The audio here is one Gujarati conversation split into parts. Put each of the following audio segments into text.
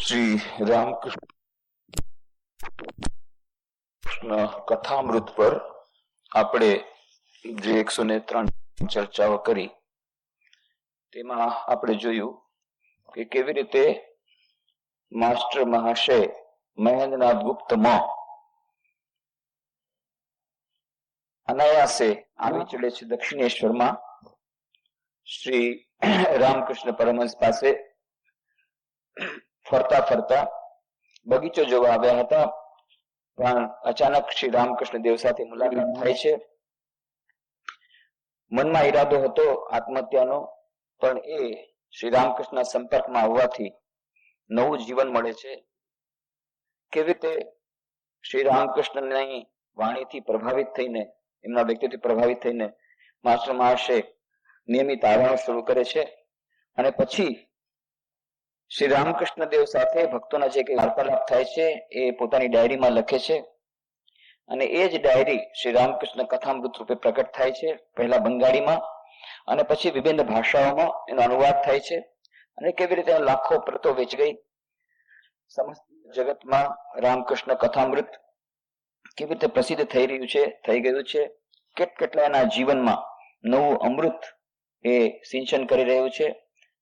શ્રી રામકૃષ્ણ કથામૃત પર આપણે જે 103 ચર્ચાઓ કરી તેમાં આપણે જોયું કે કેવી રીતે માસ્ટર મહાશય મહેન્દ્રનાથ ગુપ્તમાં અનાયાસે આવી ચડે છે દક્ષિણેશ્વરમાં શ્રી રામકૃષ્ણ પરમહંસ પાસે ફરતા ફરતા બગીચો જોવા આવ્યા હતા, પણ અચાનક શ્રી રામકૃષ્ણ દેવ સાથે મુલાકાત થાય છે. મનમાં ઈરાદો હતો આત્મહત્યાનો, પણ એ શ્રી રામકૃષ્ણના સંપર્કમાં આવવાથી નવું જીવન મળે છે. કેવી રીતે શ્રી રામકૃષ્ણની વાણીથી પ્રભાવિત થઈને, એમના વ્યક્તિત્વથી પ્રભાવિત થઈને માસ્ટર મહાશય નિયમિત આવવાનું શરૂ કરે છે, અને પછી શ્રી રામકૃષ્ણ દેવ સાથે ભક્તોના જે કઈ વાર્તાલાપ થાય છે એ પોતાની ડાયરીમાં લખે છે, અને એ જ ડાયરી શ્રી રામકૃષ્ણ કથામૃત રૂપે પ્રકટ થાય છે. પહેલા બંગાળીમાં અને પછી વિભિન્ન ભાષાઓમાં એનો અનુવાદ થાય છે, અને કેવી રીતે લાખો પ્રતો વેચ ગઈ. સમસ્ત જગતમાં રામકૃષ્ણ કથામૃત કેવી રીતે પ્રસિદ્ધ થઈ રહ્યું છે, થઈ ગયું છે. કેટલાના જીવનમાં નવું અમૃત એ સિંચન કરી રહ્યું છે.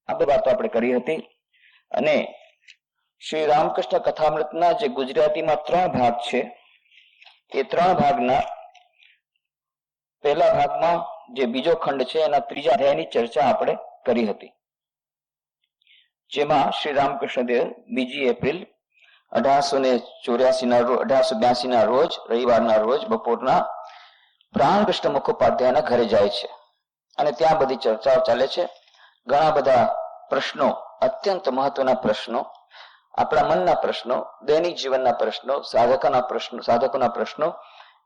આ બધી વાતો આપણે કરી હતી. અને શ્રી રામકૃષ્ણ કથામૃતના જે ગુજરાતીમાં 3 ભાગ છે, એ 3 ભાગના પહેલા ભાગમાં જે બીજો ખંડ છે એના 3જા અધ્યાયની ચર્ચા આપણે કરી હતી, જેમાં શ્રી રામકૃષ્ણ દેવ 2 એપ્રિલ 1882 ના રોજ રવિવારના રોજ બપોરના પ્રાણકૃષ્ણ મુખોપાધ્યાયના ઘરે જાય છે, અને ત્યાં બધી ચર્ચાઓ ચાલે છે. ઘણા બધા પ્રશ્નો, અત્યંત મહત્વના પ્રશ્નો, આપણા મનના પ્રશ્નો, દૈનિક જીવનના પ્રશ્નો, સાધકોના પ્રશ્નો,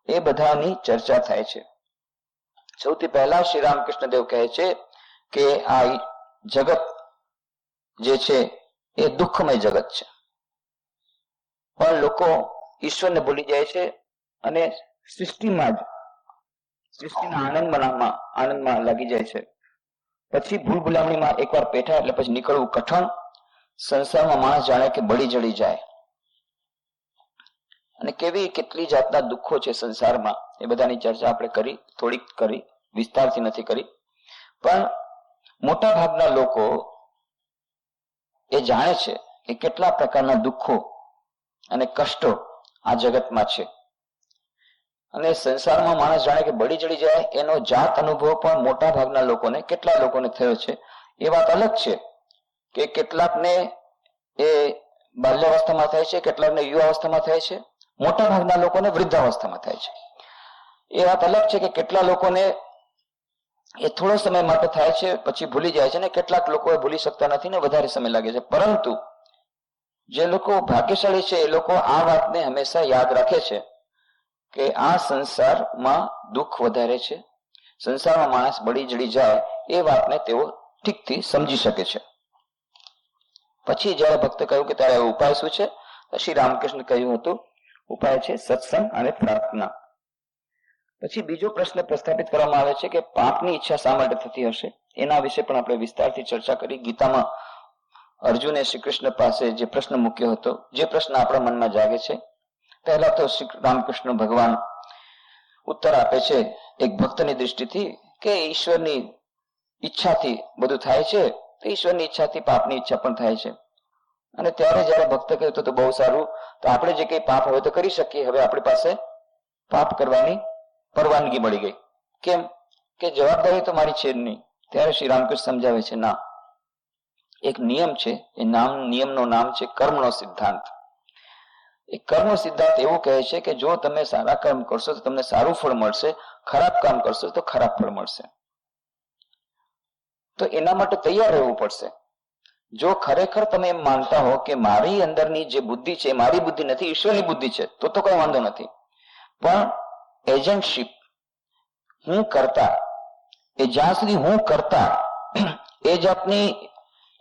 એ બધાની ચર્ચા થાય છે. સૌથી પહેલા શ્રી રામકૃષ્ણ દેવ કહે છે કે આ જગત જે છે એ દુઃખમય જગત છે, પણ લોકો ઈશ્વરને ભૂલી જાય છે અને સૃષ્ટિના આનંદમાં લાગી જાય છે. પછી ભૂલ ભૂલામણીમાં એકવાર પેઠા એટલે પછી નીકળવું કઠણ. સંસારમાં માણસ જાણે કે બળી જડી જાય, અને કેટલી જાતના દુઃખો છે સંસારમાં, એ બધાની ચર્ચા આપણે થોડીક કરી, વિસ્તારથી નથી કરી. પણ મોટા ભાગના લોકો એ જાણે છે કે કેટલા પ્રકારના દુઃખો અને કષ્ટો આ જગતમાં છે, અને સંસારમાં માણસ જાણે કે બળી જડી જાય એનો જાત અનુભવ પણ મોટા ભાગના લોકોને, કેટલા લોકોને થયો છે. એ વાત અલગ છે કે કેટલાકને એ બાલ્યાવસ્થામાં થાય છે, કેટલાકને યુવાવસ્થામાં થાય છે, મોટા ભાગના લોકોને વૃદ્ધાવસ્થામાં થાય છે. એ વાત અલગ છે કે કેટલા લોકોને એ થોડો સમય માટે થાય છે, પછી ભૂલી જાય છે, ને કેટલાક લોકો ભૂલી શકતા નથી ને વધારે સમય લાગે છે. પરંતુ જે લોકો ભાગ્યશાળી છે એ લોકો આ વાતને હંમેશા યાદ રાખે છે કે આ સંસારમાં દુઃખ વધારે છે, સંસારમાં માણસ બળી જડી જાય, એ વાતને તેઓ ઠીકથી સમજી શકે છે. પછી જયારે ભક્ત કહ્યું કે તારે ઉપાય શું છે, શ્રી રામકૃષ્ણ કહ્યું હતું ઉપાય છે સત્સંગ અને પ્રાર્થના. પછી બીજો પ્રશ્ન પ્રસ્થાપિત કરવામાં આવે છે કે પાપની ઈચ્છા શા માટે થતી હશે, એના વિશે પણ આપણે વિસ્તારથી ચર્ચા કરી. ગીતામાં અર્જુને શ્રી કૃષ્ણ પાસે જે પ્રશ્ન મૂક્યો હતો, જે પ્રશ્ન આપણા મનમાં જાગે છે, પહેલા તો શ્રી રામકૃષ્ણ ભગવાન ઉત્તર આપે છે એક ભક્તની દૃષ્ટિથી કે ઈશ્વરની ઈચ્છાથી બધું થાય છે, તો ઈશ્વરની ઈચ્છાથી પાપની ઈચ્છા પણ થાય છે. અને ત્યારે જયારે ભક્ત કહ્યું તો બહુ સારું, તો આપણે જે કઈ પાપ હોય તો કરી શકીએ, હવે આપણી પાસે પાપ કરવાની પરવાનગી મળી ગઈ. કેમ કે જવાબદારી તો મારી છે જ નહીં. ત્યારે શ્રી રામકૃષ્ણ સમજાવે છે, ના, એક નિયમ છે, એ નિયમનો નામ છે કર્મનો સિદ્ધાંત. એ કર્મ સિદ્ધાંત એવું કહે છે કે જો તમે સારા કર્મ કરશો તો તમને સારું ફળ મળશે, ખરાબ કામ કરશો તો ખરાબ ફળ મળશે. તો એના માટે તૈયાર રહેવું પડશે. જો ખરેખર તમે એમ માનતા હો કે મારી અંદરની જે બુદ્ધિ છે મારી બુદ્ધિ નથી, ઈશ્વરની બુદ્ધિ છે, તો કઈ વાંધો નથી. પણ એજન્ટશીપ, હું કરતા, એ જ્યાં સુધી હું કરતા એ જાતની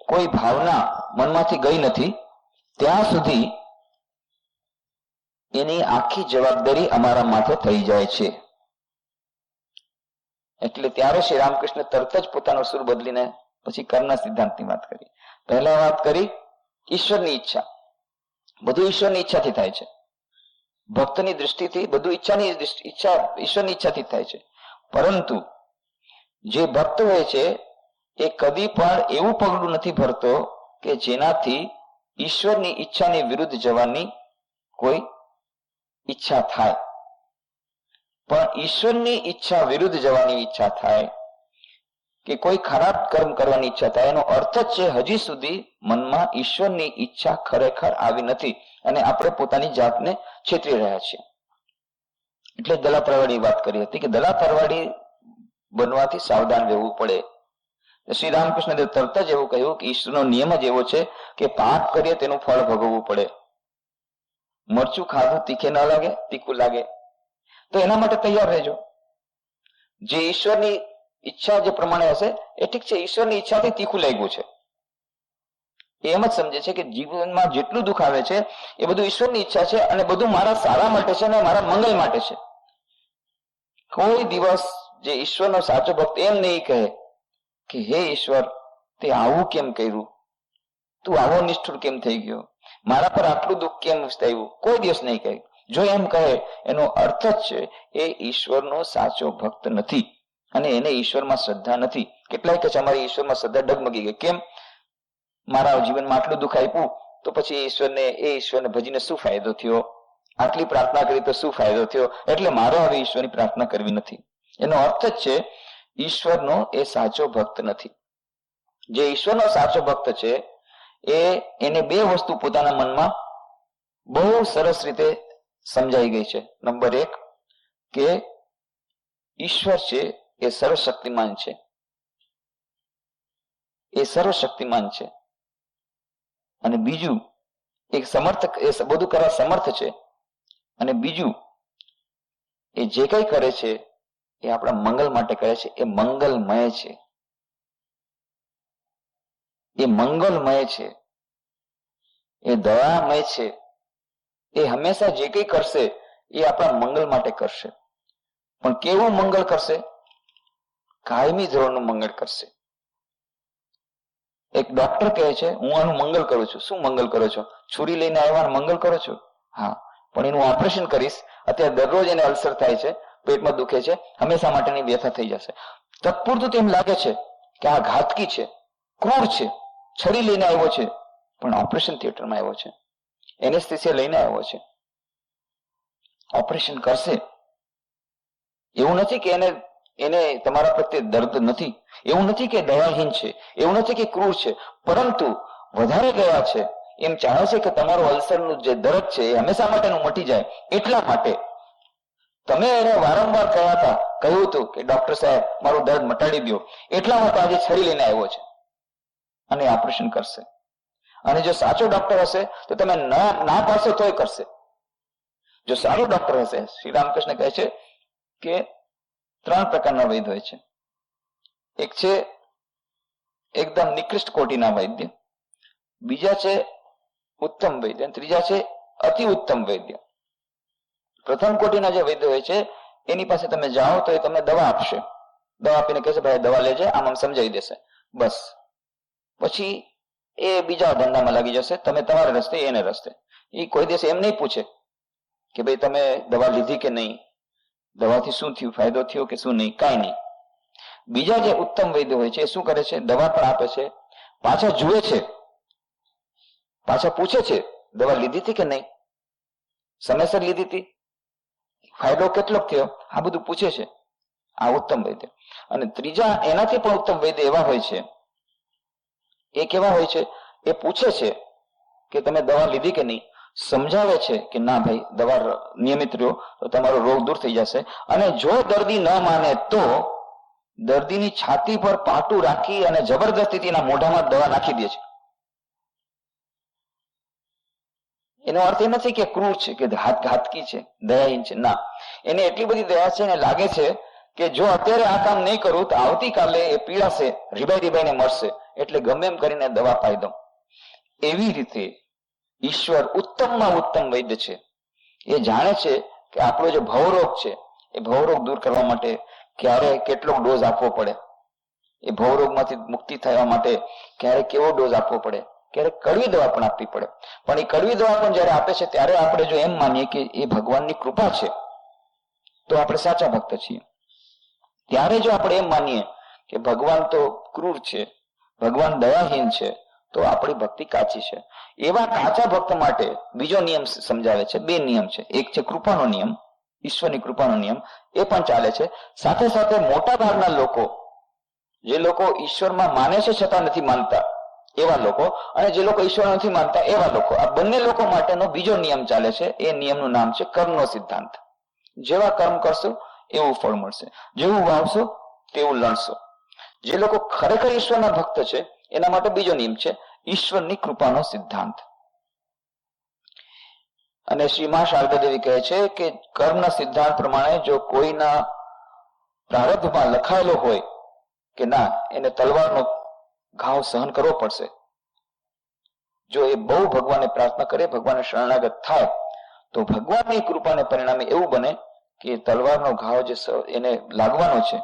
કોઈ ભાવના મનમાંથી ગઈ નથી, ત્યાં સુધી એની આખી જવાબદારી અમારા માથે થઈ જાય છે. એટલે ત્યારે શ્રી રામકૃષ્ણ તરત જ પોતાનો સુર બદલીને પછી કર્મના સિદ્ધાંતની વાત કરી. પહેલા વાત કરી ઈશ્વરની ઈચ્છા, બધું ઈશ્વરની ઈચ્છાથી થાય છે. ભક્તની દૃષ્ટિથી બધું ઈશ્વરની ઈચ્છાથી થાય છે. પરંતુ જે ભક્ત હોય છે એ કદી પણ એવું પગલું નથી ભરતો કે જેનાથી ઈશ્વરની ઈચ્છાની વિરુદ્ધ જવાની કોઈ ઈચ્છા થાય. પણ ઈશ્વરની ઈચ્છા વિરુદ્ધ જવાની ઈચ્છા થાય કે કોઈ ખરાબ કર્મ કરવાની ઈચ્છા થાય, એનો અર્થ જ છે હજી સુધી મનમાં ઈશ્વરની ઈચ્છા ખરેખર આવી નથી અને આપણે પોતાની જાતને છેતરી રહ્યા છીએ. એટલે દલા પરવાડી વાત કરી હતી કે દલા પરવાડી બનવાથી સાવધાન રહેવું પડે. શ્રી રામકૃષ્ણ દેવ તરત જ એવું કહ્યું કે ઈશ્વરનો નિયમ જ એવો છે કે પાપ કરીએ તેનું ફળ ભોગવવું પડે. મરચું ખાધું તીખે ન લાગે, તીખું લાગે, તો એના માટે તૈયાર રહેજો. જે ઈશ્વરની ઈચ્છા જે પ્રમાણે હશે એ ઠીક છે, ઈશ્વરની ઈચ્છાથી તીખું લાગ્યું છે. એમ જ સમજે છે કે જીવનમાં જેટલું દુઃખ આવે છે એ બધું ઈશ્વરની ઈચ્છા છે અને બધું મારા સારા માટે છે અને મારા મંગલ માટે છે. કોઈ દિવસ જે ઈશ્વરનો સાચો ભક્ત એમ નહીં કહે કે હે ઈશ્વર, તે આવું કેમ કર્યું, તું આવો નિષ્ઠુર કેમ થઈ ગયો, મારા પર આટલું દુઃખ કેમ થયું, કોઈ દિવસ નહીં કહે. જો એમ કહે એનો અર્થ જ છે એ ઈશ્વરનો સાચો ભક્ત નથી અને એને ઈશ્વરમાં શ્રદ્ધા નથી. કેટલાય કે છે અમારી ઈશ્વરમાં શ્રદ્ધા ડગમગી ગઈ. કેમ? મારા જીવનમાં આટલું દુઃખ આપ્યું તો પછી ઈશ્વરને ભજીને શું ફાયદો થયો, આટલી પ્રાર્થના કરી તો શું ફાયદો થયો, એટલે મારો હવે ઈશ્વરની પ્રાર્થના કરવી નથી. એનો અર્થ જ છે ઈશ્વરનો એ સાચો ભક્ત નથી. જે ઈશ્વરનો સાચો ભક્ત છે એને બે વસ્તુ પોતાના મનમાં બહુ સરસ રીતે સમજાઈ ગઈ છે. નંબર 1 કે ઈશ્વર છે એ સર્વશક્તિમાન છે, એ સર્વશક્તિમાન છે. અને બીજું એક સમર્થક, એ બધું કરવા સમર્થ છે. અને બીજું એ જે કઈ કરે છે એ આપણા મંગલ માટે કરે છે. એ મંગલમય છે, એ મંગલમય છે, એ દયામય છે. એ હંમેશા જે કઈ કરશે એ આપણા મંગલ માટે કરશે. પણ કેવું મંગળ કરશે? કાયમી ધોરણનું મંગળ કરશે. એક ડોક્ટર કહે છે હું આનું મંગલ કરું છું. શું મંગલ કરો છો? છુરી લઈને આવ્યા મંગલ કરો છો? હા, પણ એનું ઓપરેશન કરીશ. અત્યારે દરરોજ એને અલ્સર થાય છે, પેટમાં દુખે છે, હંમેશા માટેની વ્યથા થઈ જશે. તત્પૂરતું તેમ લાગે છે કે આ ઘાતકી છે, ક્રૂર છે, છરી લઈને આવ્યો છે, પણ ઓપરેશન થિયેટરમાં આવ્યો છે, એનેસ્થેસિયા લઈને આવ્યો છે, ઓપરેશન કરશે. એવું નથી કે એને તમારા પ્રત્યે દર્દ નથી, એવું નથી કે દયાહીન છે, એવું નથી કે ક્રૂર છે, પરંતુ વધારે ગયા છે. એમ ચાહે છે કે તમારું અલ્સરનું જે દર્દ છે એ હંમેશા માટેનું મટી જાય. એટલા માટે તમે એને વારંવાર કહ્યું હતું કે ડોક્ટર સાહેબ મારું દર્દ મટાડી દો, એટલા માટે આજે છરી લઈને આવ્યો છે અને ઓપરેશન કરશે. અને જો સાચો ડોક્ટર હશે તો તમે ના પાડશો તોય કરશે. જો સારો ડોક્ટર હશે, શ્રી રામકૃષ્ણ કહે છે કે 3 પ્રકારના વૈદ્ય હોય છે. એક છે એકદમ નિકૃષ્ટ કોટીના વૈદ્ય, બીજા છે ઉત્તમ વૈદ્ય, અને ત્રીજા છે અતિ ઉત્તમ વૈદ્ય. પ્રથમ કોટીના જે વૈદ્ય હોય છે એની પાસે તમે જાઓ તો એ તમને દવા આપશે, દવા આપીને કહેશે ભાઈ દવા લેજે, આમ સમજાવી દેશે, બસ. પછી એ બીજા ધંધામાં લાગી જશે, તમે તમારા રસ્તે એને રસ્તે. એ કોઈ દિવસ એમ નહીં પૂછે કે ભાઈ તમે દવા લીધી કે નહીં, દવાથી શું થયું, ફાયદો થયો કે શું નહીં, કાંઈ નહીં. બીજા જે ઉત્તમ વૈદ્ય હોય છે એ શું કરે છે? દવા પણ આપે છે, પાછા જુએ છે, પાછા પૂછે છે દવા લીધી હતી કે નહીં, સમયસર લીધી હતી, ફાયદો કેટલો થયો, આ બધું પૂછે છે. આ ઉત્તમ વૈદ્ય. અને ત્રીજા એનાથી પણ ઉત્તમ વૈદ્ય એવા હોય છે, એ કેવા હોય છે? એ પૂછે છે કે તમે દવા લીધી કે નહીં, સમજાવે છે કે ના ભાઈ દવા નિયમિત રહ્યો તો તમારો રોગ દૂર થઈ જશે. અને જો દર્દી ન માને તો દર્દીની છાતી પર પાટું રાખી અને જબરદસ્તીથી એના મોઢામાં દવા નાખી દે છે. એનો અર્થ એ નથી કે ક્રૂર છે, કે ઘાતકી છે, દયાહીન છે, ના. એને એટલી બધી દયા છે, એને લાગે છે કે જો અત્યારે આ કામ નહીં કરું તો આવતીકાલે એ પીડાશે, રીબાઈને મળશે, એટલે ગમે એમ કરીને દવા પાઈ દઉં. એવી રીતે ઈશ્વર ઉત્તમમાં ઉત્તમ વૈદ્ય છે. એ જાણે છે કે આપણો જે ભવરોગ છે એ ભવરોગ દૂર કરવા માટે ક્યારે કેટલો ડોઝ આપવો પડે, એ ભવરોગમાંથી મુક્તિ થવા માટે ક્યારે કેવો ડોઝ આપવો પડે, ક્યારેક કડવી દવા પણ આપવી પડે. પણ એ કડવી દવા પણ જયારે આપે છે ત્યારે આપણે જો એમ માનીએ કે એ ભગવાનની કૃપા છે તો આપણે સાચા ભક્ત છીએ. ત્યારે જો આપણે એમ માનીએ કે ભગવાન તો ક્રૂર છે, ભગવાન દયાહીન છે, તો આપણી ભક્તિ કાચી છે. એવા કાચા ભક્ત માટે બીજો નિયમ સમજાવે છે. 2 નિયમ છે. એક છે કૃપાનો નિયમ, ઈશ્વરની કૃપાનો નિયમ, એ પણ ચાલે છે. સાથે સાથે મોટા ભાગના લોકો, જે લોકો ઈશ્વરમાં માને છે છતાં નથી માનતા એવા લોકો, અને જે લોકો ઈશ્વર નથી માનતા એવા લોકો, આ બંને લોકો માટેનો બીજો નિયમ ચાલે છે. એ નિયમનું નામ છે કર્મનો સિદ્ધાંત. જેવા કર્મ કરશો એવું ફળ મળશે, જેવું વાવશો તેવું લણશો. જે લોકો ખરેખર ઈશ્વરના ભક્ત છે એના માટે બીજો નિયમ છે ઈશ્વરની કૃપાનો સિદ્ધાંત. અને શ્રી મા શારદા દેવી કહે છે કે કર્મના સિદ્ધાંત પ્રમાણે જો કોઈના પ્રારબ્ધમાં લખાયેલો હોય કે ના એને તલવારનો ઘાવ સહન કરવો પડશે, જો એ બહુ ભગવાનને પ્રાર્થના કરે, ભગવાનને શરણાગત થાય, તો ભગવાનની કૃપાને પરિણામે એવું બને કે તલવારનો ઘાવ જે એને લાગવાનો છે,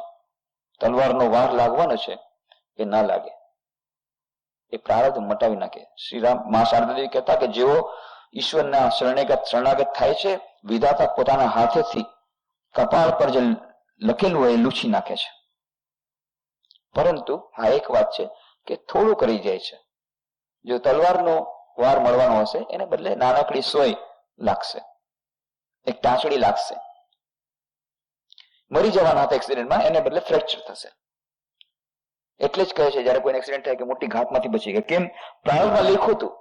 તલવારનો વાર લાગવાનો છે, એ ના લાગે, એ પ્રારબ્ધ મટાવી નાખે. શ્રીરામ મા શારદાદેવી કહેતા કે જેઓ ઈશ્વરના શરણાગત થાય છે, વિધાતા પોતાના હાથેથી કપાળ પર જે લખેલું હોય એ લૂછી નાખે છે. પરંતુ આ એક વાત છે કે થોડું કરી જાય છે. જો તલવારનો વાર મળવાનો હશે એને બદલે નાનકડી સોય લાગશે, એક ટાંચડી લાગશે. મરી જવાના હતા એક્સિડન્ટમાં, એને બદલે ફ્રેક્ચર થશે. એટલે જ કહે છે જયારે કોઈ એક્સિડન્ટ થાય કે મોટી ઘાતમાંથી બચી ગયા. કેમ? પ્રારંભમાં લખ્યું હતું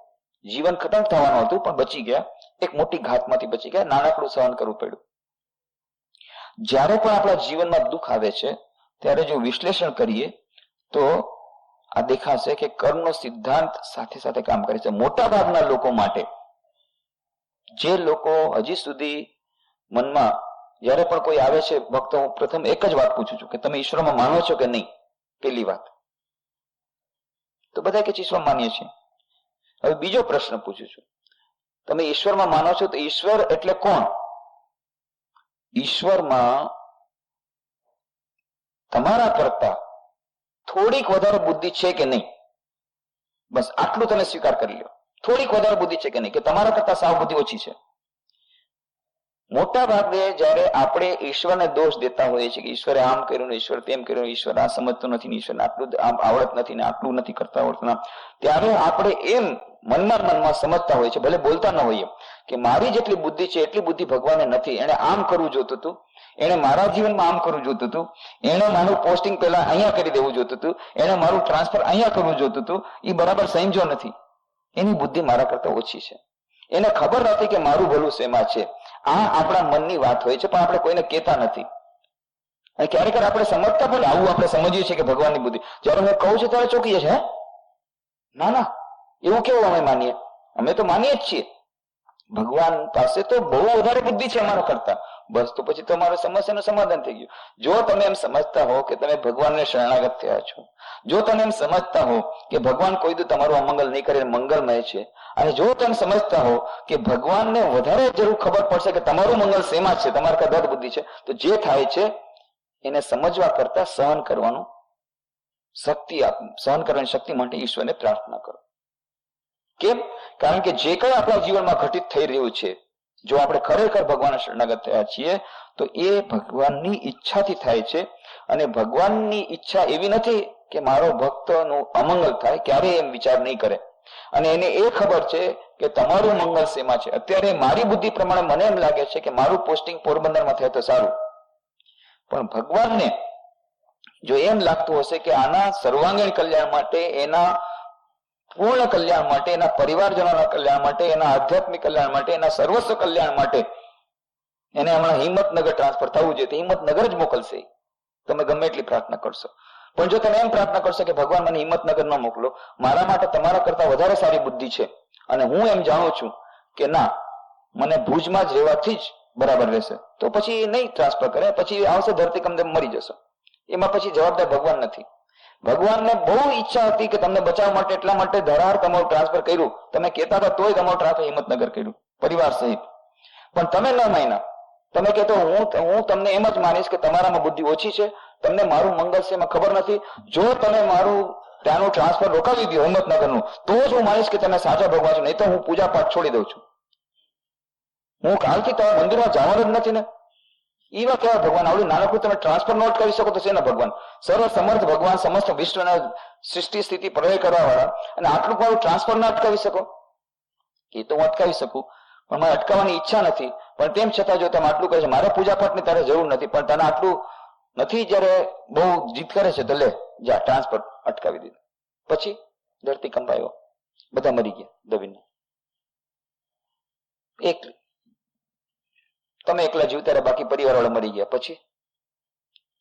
જીવન ખતમ થવાનું હતું પણ બચી ગયા, એક મોટી ઘાતમાંથી બચી ગયા, નાનકડું સહન કરવું પડ્યું. જ્યારે પણ આપણા જીવનમાં દુઃખ આવે છે ત્યારે જો વિશ્લેષણ કરીએ તો આ દેખાશે કે કર્મનો સિદ્ધાંત સાથે સાથે કામ કરે છે. મોટા ભાગના લોકો માટે, જે લોકો હજી સુધી મનમાં જયારે પણ કોઈ આવે છે ભક્તો, હું પ્રથમ એક જ વાત પૂછું છું કે તમે ઈશ્વરમાં માનો છો કે નહીં? પેલી વાત તો બધા કે ઈશ્વર માનીએ છીએ. હવે બીજો પ્રશ્ન પૂછું છું, તમે ઈશ્વરમાં માનો છો તો ઈશ્વર એટલે કોણ? ઈશ્વરમાં તમારા કરતા થોડીક વધારે બુદ્ધિ છે કે નહીં? બસ આટલું તમે સ્વીકાર કરી લો. થોડીક વધારે બુદ્ધિ છે કે નહીં, કે તમારા કરતા સાવ બુદ્ધિ ઓછી છે. મોટા ભાગે જયારે આપણે ઈશ્વરને દોષ દેતા હોઈએ છીએ કે ઈશ્વરે આમ કર્યું ને ઈશ્વર તેમ કર્યું, ઈશ્વર આ સમજતો નથી ને ઈશ્વરને આટલું આમ આવડત નથી ને આટલું નથી કરતા આવડતું, ત્યારે આપણે એમ મનમાં સમજતા હોય છે, ભલે બોલતા ન હોઈએ, કે મારી જેટલી બુદ્ધિ છે એટલી બુદ્ધિ ભગવાને નથી. એને આમ કરવું જોતું હતું, એને મારા જીવનમાં આમ કરવું જોતું હતું, એને મારું પોસ્ટિંગ પહેલા અહીંયા કરી દેવું જોતું હતું, એને મારું ટ્રાન્સફર અહીંયા કરવું જોતું હતું, એ બરાબર સમજો નથી. એની બુદ્ધિ મારા કરતા ઓછી છે. એને ખબર નથી કે મારું ભલું શેમાં છે. આ આપણા મનની વાત હોય છે પણ આપણે કોઈને કહેતા નથી. અને ક્યારેક આપણે સમજતા પણ આવું આપણે સમજીએ છીએ કે ભગવાનની બુદ્ધિ, જયારે હું કહું છું ત્યારે ચોંકીએ છે. ના ના, એવું કેવું અમે માનીએ? અમે તો માનીએ જ છીએ ભગવાન પાસે તો બહુ વધારે બુદ્ધિ છે અમારા કરતા. બસ તો પછી તમારું સમસ્યાનું સમાધાન થઈ ગયું. જો તમે એમ સમજતા હો કે તમે ભગવાનને શરણાગત થયા છો, જો તમે એમ સમજતા હો કે ભગવાન કોઈ દી તમારું અમંગલ નહીં કરે, મંગલમય છે, અને જો તમે સમજતા હો કે ભગવાનને વધારે જરૂર ખબર પડશે કે તમારું મંગલ શેમાં છે, તમારા કરતા વધારે બુદ્ધિ છે, તો જે થાય છે એને સમજવા કરતા સહન કરવાનું શક્તિ આપ, સહન કરવાની શક્તિ માટે ઈશ્વરને પ્રાર્થના કરો. કેમ? કારણ કે જે કઈ આપણા જીવનમાં ઘટિત થઈ રહ્યું છે, જો આપણે ખરેખર ભગવાનના શરણાગત થયા છીએ તો એ ભગવાનની ઈચ્છાથી થાય છે. અને ભગવાનની ઈચ્છા એવી નથી કે મારો ભક્તનું અમંગલ થાય, ક્યારેય એમ વિચાર નહીં કરે. અને એને એ ખબર છે કે તમારું મંગલ શેમાં છે. અત્યારે મારી બુદ્ધિ પ્રમાણે મને એમ લાગે છે કે મારું પોસ્ટિંગ પોરબંદરમાં થાય તો સારું, પણ ભગવાનને જો એમ લાગતું હશે કે આના સર્વાંગીણ કલ્યાણ માટે, એના પૂર્ણ કલ્યાણ માટે, એના પરિવારજનોના કલ્યાણ માટે, એના આધ્યાત્મિક કલ્યાણ માટે, એના સર્વસ્વ કલ્યાણ માટે એને હમણાં હિંમતનગર ટ્રાન્સફર થવું જોઈએ તો હિંમતનગર જ મોકલશે. તમે ગમે એટલી પ્રાર્થના કરશો. પણ જો તમે એમ પ્રાર્થના કરશો કે ભગવાન મને હિંમતનગર ન મોકલો, મારા માટે તમારા કરતા વધારે સારી બુદ્ધિ છે અને હું એમ જાણું છું કે ના મને ભુજમાં જ રહેવાથી જ બરાબર રહેશે, તો પછી નહીં ટ્રાન્સફર કરે, પછી આવશે ધરતીકંપ, મરી જશો. એમાં પછી જવાબદાર ભગવાન નથી. ભગવાનને બહુ ઈચ્છા હતી કે તમને બચાવવા માટે, એટલા માટે ધરાર તમારું ટ્રાન્સફર કર્યું. તમે કહેતા હતા તોય તમારું ટ્રાન્સફર હિંમતનગર કર્યું પરિવાર સહિત. પણ તમે ન માન્યા. તમે કહેતો હું તમને એમ જ માનીશ કે તમારામાં બુદ્ધિ ઓછી છે, તમને મારું મંગલ છે એમાં ખબર નથી. જો તમે મારું ત્યાંનું ટ્રાન્સફર રોકાવી દો હિંમતનગરનું, તો જ હું માનીશ કે તમે સાચા ભગવાન છો. નહીં તો હું પૂજા પાઠ છોડી દઉં છું. હું કાલથી તમારા મંદિરમાં જવાનું જ નથી ને. એવા કેવા ભગવાન? આવડું નાનકડું તમે ટ્રાન્સફર નોટ કરી શકો તો શેના ભગવાન? સર્વ સમર્થ ભગવાન, સમસ્ત વિશ્વના સૃષ્ટિ સ્થિતિ પ્રલય કરવા વાળા, અને આટલું મારું ટ્રાન્સફર ના અટકાવી શકો? એ તો હું અટકાવી શકું, પણ મારે અટકાવવાની ઈચ્છા નથી. પણ તેમ છતાં જો તમે આટલું કહે છે મારે પૂજા પાઠની તારે જરૂર નથી, પણ તને આટલું નથી, જયારે બહુ જીદ કરે છે તો લે જા ટ્રાન્સફર અટકાવી દીધું. પછી ધરતી કંપાયો, બધા મરી ગયા દબીને. એક તમે એકલા જીવતા રહ્યા, બાકી પરિવાર વાળા મરી ગયા.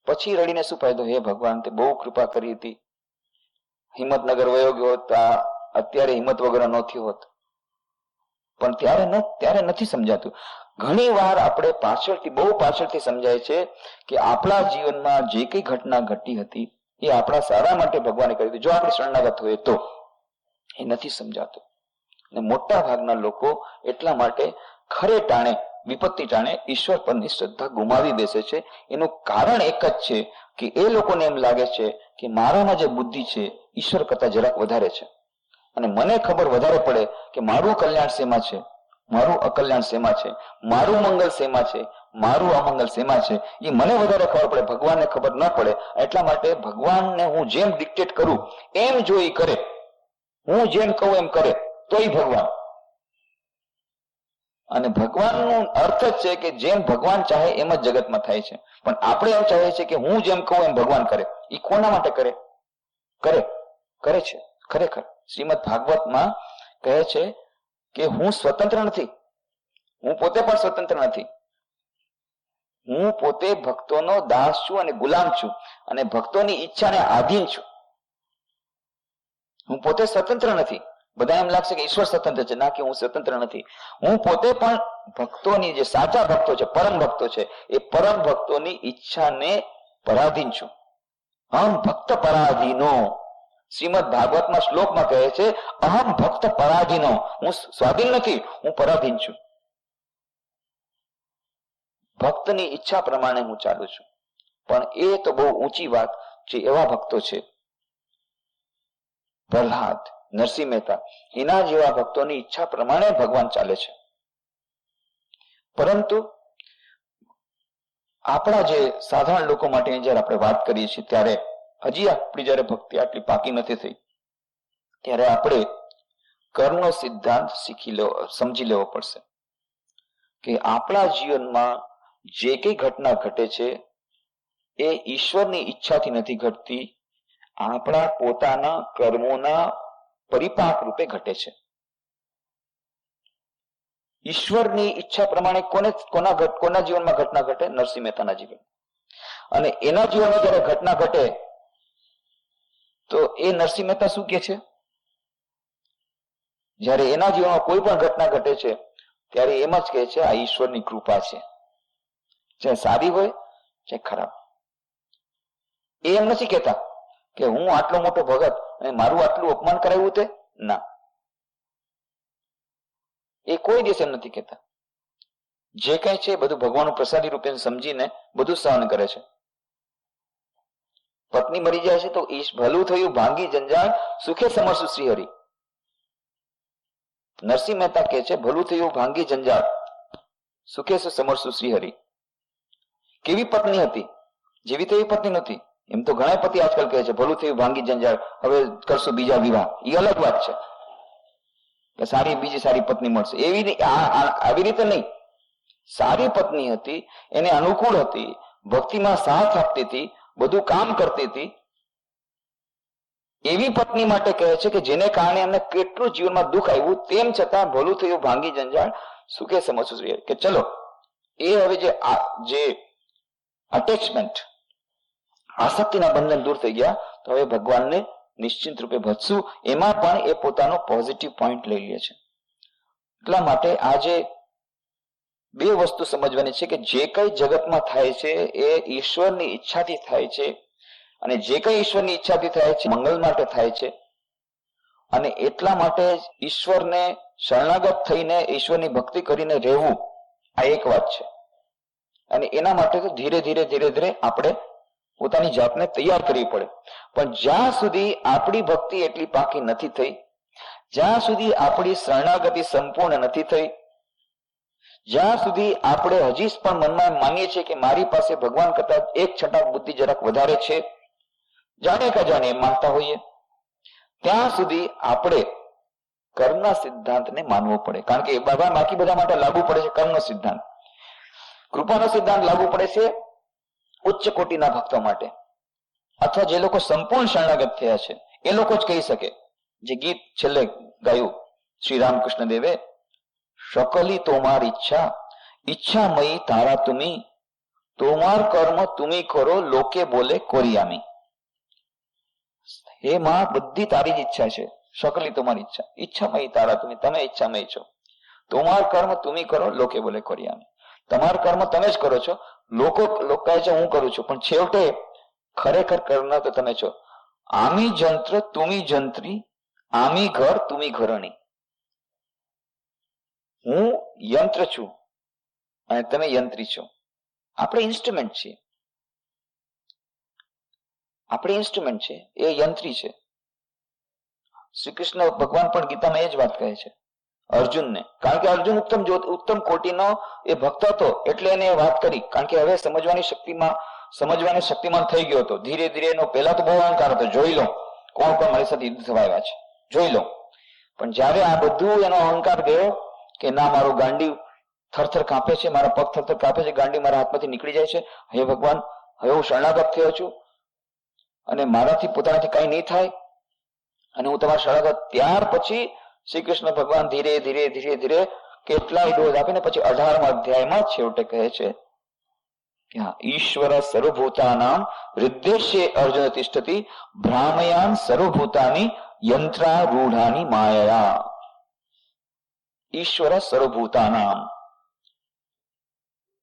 પછી રડીને શું ફાયદો? હે ભગવાન, તે બહુ કૃપા કરી હતી, હિંમતનગર વયો ગયો હોત, અત્યારે હિંમત વગર ન થયો હોત. પણ ત્યારે નથી સમજાતું. ઘણી વાર આપણે બહુ પાછળથી સમજાય છે કે આપણા જીવનમાં જે કઈ ઘટના ઘટી હતી એ આપણા સારા માટે ભગવાને કરી હતી, જો આપણે શરણાગત હોય તો. એ નથી સમજાતું. અને મોટા ભાગના લોકો એટલા માટે ખરે ટાણે, વિપત્તિ ટાણે ઈશ્વર પરની શ્રદ્ધા ગુમાવી બેસે છે. એનું કારણ એક જ છે કે એ લોકોને એમ લાગે છે કે મારામાં જે બુદ્ધિ છે ઈશ્વર કરતા જરાક વધારે છે, અને મને ખબર વધારે પડે કે મારું કલ્યાણ શેમાં છે, મારું અકલ્યાણ શેમાં છે, મારું મંગલ શેમાં છે, મારું અમંગલ શેમાં છે, એ મને વધારે ખબર પડે, ભગવાનને ખબર ન પડે. એટલા માટે ભગવાનને હું જેમ ડિક્ટેટ કરું એમ જો એ કરે, હું જેમ કહું એમ કરે તો એ ભગવાન. અને ભગવાનનો અર્થ જ છે કે જેમ ભગવાન ચાહે એમ જ જગતમાં થાય છે. પણ આપણે એમ ચાહીએ છીએ કે હું જેમ કહું એમ ભગવાન કરે. એ કોના માટે કરે છે? ખરેખર શ્રીમદ ભાગવતમાં કહે છે કે હું સ્વતંત્ર નથી, હું પોતે પણ સ્વતંત્ર નથી. હું પોતે ભક્તોનો દાસ છું અને ગુલામ છું, અને ભક્તોની ઈચ્છાને આધીન છું. હું પોતે સ્વતંત્ર નથી. બધા એમ લાગશે કે ઈશ્વર સ્વતંત્ર છે. ના, કે હું સ્વતંત્ર નથી. હું પોતે પણ ભક્તોની, જે સાચા ભક્તો છે, પરમ ભક્તો છે, એ પરમ ભક્તોની ઈચ્છાને પરાધીન છું. અહમ ભક્ત પરાધીનો. શ્રીમદ ભાગવતમાં શ્લોકમાં કહે છે અહમ ભક્ત પરાધીનો. હું સ્વાધીન નથી, હું પરાધીન છું. ભક્તની ઈચ્છા પ્રમાણે હું ચાલુ છું. પણ એ તો બહુ ઊંચી વાત છે. એવા ભક્તો છે પ્રહલાદ, નરસિંહ મહેતા, એના જેવા ભક્તોની ઈચ્છા પ્રમાણે ભગવાન ચાલે છે. પરંતુ આપણા જે સાધારણ લોકો માટે જયારે આપણે વાત કરીએ છીએ ત્યારે હજી આપણી જયારે ભક્તિ આટલી પાકી નથી થઈ, ત્યારે આપણે કર્મનો સિદ્ધાંત સમજી લેવો પડશે કે આપણા જીવનમાં જે કઈ ઘટના ઘટે છે એ ઈશ્વરની ઈચ્છાથી નથી ઘટતી, આપણા પોતાના કર્મોના પરિપાક રૂપે ઘટે છે. ઈશ્વરની ઈચ્છા પ્રમાણે કોના જીવનમાં ઘટના ઘટે? નરસિંહ મહેતાના જીવન. અને એના જીવનમાં જયારે ઘટના ઘટે તો એ નરસિંહ મહેતા શું કે છે? જયારે એના જીવનમાં કોઈ પણ ઘટના ઘટે છે ત્યારે એમ જ કહે છે આ ઈશ્વરની કૃપા છે, ચાહે સારી હોય ચાહે ખરાબ. એ એમ નથી કહેતા કે હું આટલો મોટો ભગત અને મારું આટલું અપમાન કરાવ્યું તે. ના, એ કોઈ દિવસ એમ નથી કહેતા. જે કઈ છે બધું ભગવાનનું પ્રસાદી રૂપે સમજીને બધું સહન કરે છે. પત્ની મરી જાય છે તો ઈશ ભલું થયું ભાંગી જંજાળ, સુખે સમરસુ શ્રી હરિ. નરસિંહ મહેતા કહે છે ભલું થયું ભાંગી જંજાળ, સુખે સમરસુ શ્રી હરિ. કેવી પત્ની હતી? જેવી તેવી પત્ની નથી. એમ તો ઘણા પતિ આજકાલ કહે છે ભલું થયું ભાંગી જંજાળ, હવે કરશું બીજા વિવાહ. એ અલગ વાત છે કે બીજી સારી પત્ની મળશે. આવી રીતે નહીં. સારી પત્ની હતી, એને અનુકૂળ હતી, ભક્તિમાં સાથ આપતી હતી, બધું કામ કરતી હતી. એવી પત્ની માટે કહે છે કે જેને કારણે એમને કેટલું જીવનમાં દુઃખ આવ્યું, તેમ છતાં ભલું થયું ભાંગી જંજાળ, સુખે સમજવું જોઈએ કે ચલો એ હવે જે અટેચમેન્ટ, આસક્તિના બંધન દૂર થઈ ગયા, તો હવે ભગવાનને નિશ્ચિત રૂપે ભજશું. એમાં પણ એ પોતાનો પોઝિટિવ પોઈન્ટ લઈ લે છે. એટલા માટે આજે બે વસ્તુ સમજવાની છે કે જે કઈ જગતમાં થાય છે એ ઈશ્વરની ઈચ્છાથી થાય છે, અને જે કઈ ઈશ્વરની ઈચ્છાથી થાય છે મંગલ માટે થાય છે. અને એટલા માટે ઈશ્વરને શરણાગત થઈને ઈશ્વરની ભક્તિ કરીને રહેવું, આ એક વાત છે. અને એના માટે તો ધીરે ધીરે આપણે પોતાની જાતને તૈયાર કરવી પડે. પણ જ્યાં સુધી આપણી ભક્તિ એટલી પાકી નથી થઈ, જ્યાં સુધી આપણી શરણાગતિ સંપૂર્ણ નથી થઈ, જ્યાં સુધી આપણે હજી પણ મનમાં માનીએ છીએ કે મારી પાસે ભગવાન કરતા એક છટાક બુદ્ધિ જરાક વધારે છે, જાણે કે જાણે એમ માનતા હોઈએ, ત્યાં સુધી આપણે કર્મના સિદ્ધાંતને માનવો પડે. કારણ કે બાકી બધા માટે લાગુ પડે છે કર્મનો સિદ્ધાંત. કૃપાનો સિદ્ધાંત લાગુ પડે છે ઉચ્ચ કોટીના ભક્તો માટે, અથવા જે લોકો સંપૂર્ણ શરણાગત થયા છે એ લોકો જ કહી શકે. જે ગીત છેલ્લે ગાયું શ્રી રામકૃષ્ણ દેવે, શકલી તોમાર ઈચ્છા ઈચ્છા મયી તારા તુમી, તોમાર કર્મ તુમી કરો લોકે બોલે કોરિયામી. હે માં, બધી તારી જ ઈચ્છા છે. શકલી તમારી ઈચ્છા, ઈચ્છામય તારા તુમી, તમે ઈચ્છામય છો. તમાર કર્મ તુમી કરો લોકે બોલે કોરિયામી. તમાર કર્મ તમે જ કરો છો, લોકો કહે છે હું કરું છું, પણ છેવટે ખરેખર કરનાર તો તમે છો. આમી જંત્ર તુમી જંત્રી, આમી ઘર તુમી ઘરણી. હું યંત્ર છું અને તમે યંત્રી છો. આપણે ઇન્સ્ટ્રુમેન્ટ છીએ, આપણે ઇન્સ્ટ્રુમેન્ટ છે, એ યંત્રી છે. શ્રી કૃષ્ણ ભગવાન પણ ગીતામાં એ જ વાત કહે છે અર્જુનને. કારણ કે અર્જુન ઉત્તમ કોટીનો એ ભક્ત હતો, એટલે એને વાત કરી. કારણ કે હવે સમજવાની શક્તિમાન થઈ ગયો હતો. ધીરે ધીરે એનો પહેલા તો બહુ અહંકાર હતો, જોઈ લો કોણ કોણ મારી સાથે યુદ્ધ થવા આવ્યા છે, જોઈ લો. પણ જયારે આ બધું એનો અહંકાર ગયો કે ના, મારું ગાંડી થરથર કાંપે છે, મારા પગ થરથર કાંપે છે, ગાંડી મારા હાથમાંથી નીકળી જાય છે, હે ભગવાન હવે હું શરણાગત થયો છું અને મારાથી પોતાનાથી કઈ નહીં થાય અને હું તમારા શરણાગત. ત્યાર પછી શ્રી કૃષ્ણ ભગવાન ધીરે ધીરે ધીરે ધીરે કેટલાય ડોઝ આપીને પછી 18મા અધ્યાયમાં છેવટે કહે છે કે હા, ઈશ્વર સર્વભૂતાનામ હૃદ્દેશ્ય અર્જુન તિષ્ઠતિ, ભ્રામયાન સર્વભૂતાની યંત્રારૂઢાની માયા. ઈશ્વર સર્વભૂતાનામ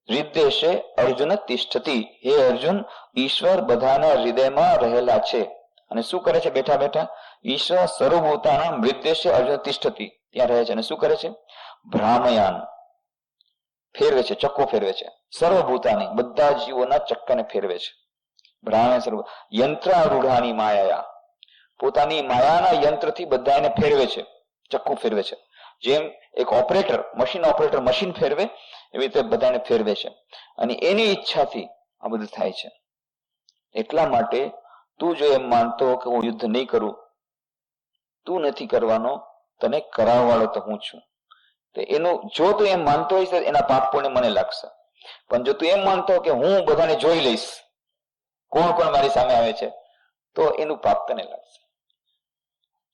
હૃદ્દેશે અર્જુન તિષ્ઠતિ. હે અર્જુન, ઈશ્વર બધાના હૃદયમાં રહેલા છે. અને શું કરે છે? બેઠા બેઠા ઈશ્વર સર્વભૂતાનામ હૃદ્દેશે અર્જુન તિષ્ઠતિ, ત્યાં રહે છે. અને શું કરે છે? ભ્રામયાન, ફેરવે છે, ચક્કો ફેરવે છે. સર્વભૂતાની, બધા જીવોના ચક્કાને ફેરવે છે. ભ્રામયાન સર્વ યંત્રારૂઢાની માયા, પોતાની માયાના યંત્રથી બધા એને ફેરવે છે, ચક્કુ ફેરવે છે. જેમ એક ઓપરેટર, મશીન ઓપરેટર મશીન ફેરવે, એવી રીતે બધાને ફેરવે છે. અને એની ઈચ્છાથી આ બધું થાય છે. એટલા માટે તું જો એમ માનતો કે હું યુદ્ધ નહીં કરું, તું નથી કરવાનો, તને કરાવવાળો તો હું છું. તો એનું જો તું એમ માનતો હોઈશ એના પાપ પુણ્ય મને લાગશે. પણ જો તું એમ માનતો કે હું બધાને જોઈ લઈશ કોણ કોણ મારી સામે આવે છે, તો એનું પાપ તને લાગશે.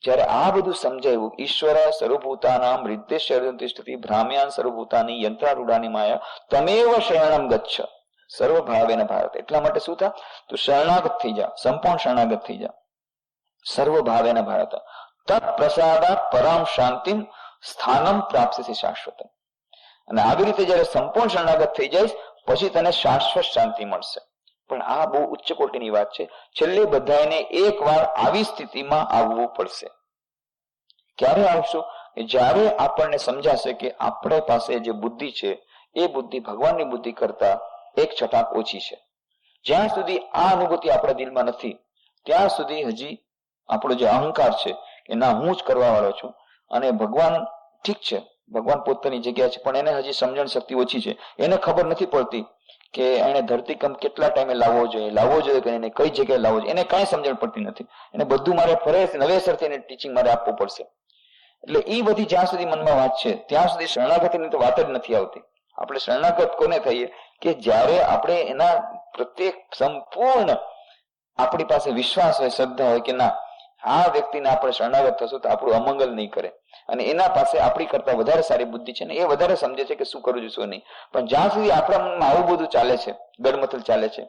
જયારે આ બધું સમજાયું, ઈશ્વર સર્વભૂતાનામ હૃદ્દેશ્ય અર્જુન તિષ્ઠતિ, ભ્રામ્યાન સર્વભૂતાની યંત્રારૂઢાની માયા, તમેવ શરણમ ગચ્છ સર્વભાવેન ભારત. એટલા માટે શું થા? તું શરણાગત થઈ જા, સંપૂર્ણ શરણાગત થઈ જા, સર્વભાવેન ભારત. તત્ પ્રસાદાત પરામ શાંતિમ સ્થાનમ પ્રાપ્સ્યસી શાશ્વતમ. અને આવી રીતે જયારે સંપૂર્ણ શરણાગત થઈ જાય પછી તને શાશ્વત શાંતિ મળશે. પણ આ બહુ ઉચ્ચ કોટીની વાત છે. છેલ્લે બધાને એક વાર આવી સ્થિતિમાં આવવું પડશે. ક્યારે આવશું? જ્યારે આપણને સમજાશે કે આપણી પાસે જે બુદ્ધિ છે એ બુદ્ધિ ભગવાનની બુદ્ધિ કરતા એક છટાક ઓછી છે. જ્યાં સુધી આ અનુભૂતિ આપણા દિલમાં નથી ત્યાં સુધી હજી આપણો જે અહંકાર છે કે ના, હું જ કરવા વાળો છું અને ભગવાન ઠીક છે, ભગવાન પોતાની જગ્યા છે, પણ એને હજી સમજણ શક્તિ ઓછી છે. એને ખબર નથી પડતી કે એને ધરતીકંપ કેટલા ટાઈમે લાવવો જોઈએ કે એને કઈ જગ્યાએ લાવવો જોઈએ, એને કઈ સમજણ પડતી નથી. એને બધું મારે ફરે નવેસરથી એને ટીચિંગ મારે આપવું પડશે. એટલે એ બધી જ્યાં સુધી મનમાં વાત છે ત્યાં સુધી શરણાગતિની તો વાત જ નથી આવતી. આપણે શરણાગત કોને થઈએ? કે જ્યારે આપણે એના પ્રત્યેક સંપૂર્ણ આપણી પાસે વિશ્વાસ હોય, શ્રદ્ધા હોય કે ના, આ વ્યક્તિને આપણે શરણાગત થશું તો આપણું અમંગલ નહીં કરે અને એના પાસે આપણી કરતા વધારે સારી બુદ્ધિ છે ને એ વધારે સમજે છે કે શું કરું છું શું નહીં. પણ જ્યાં સુધી આપણા મનમાં આવું બધું ચાલે છે, ગડમથલ ચાલે છે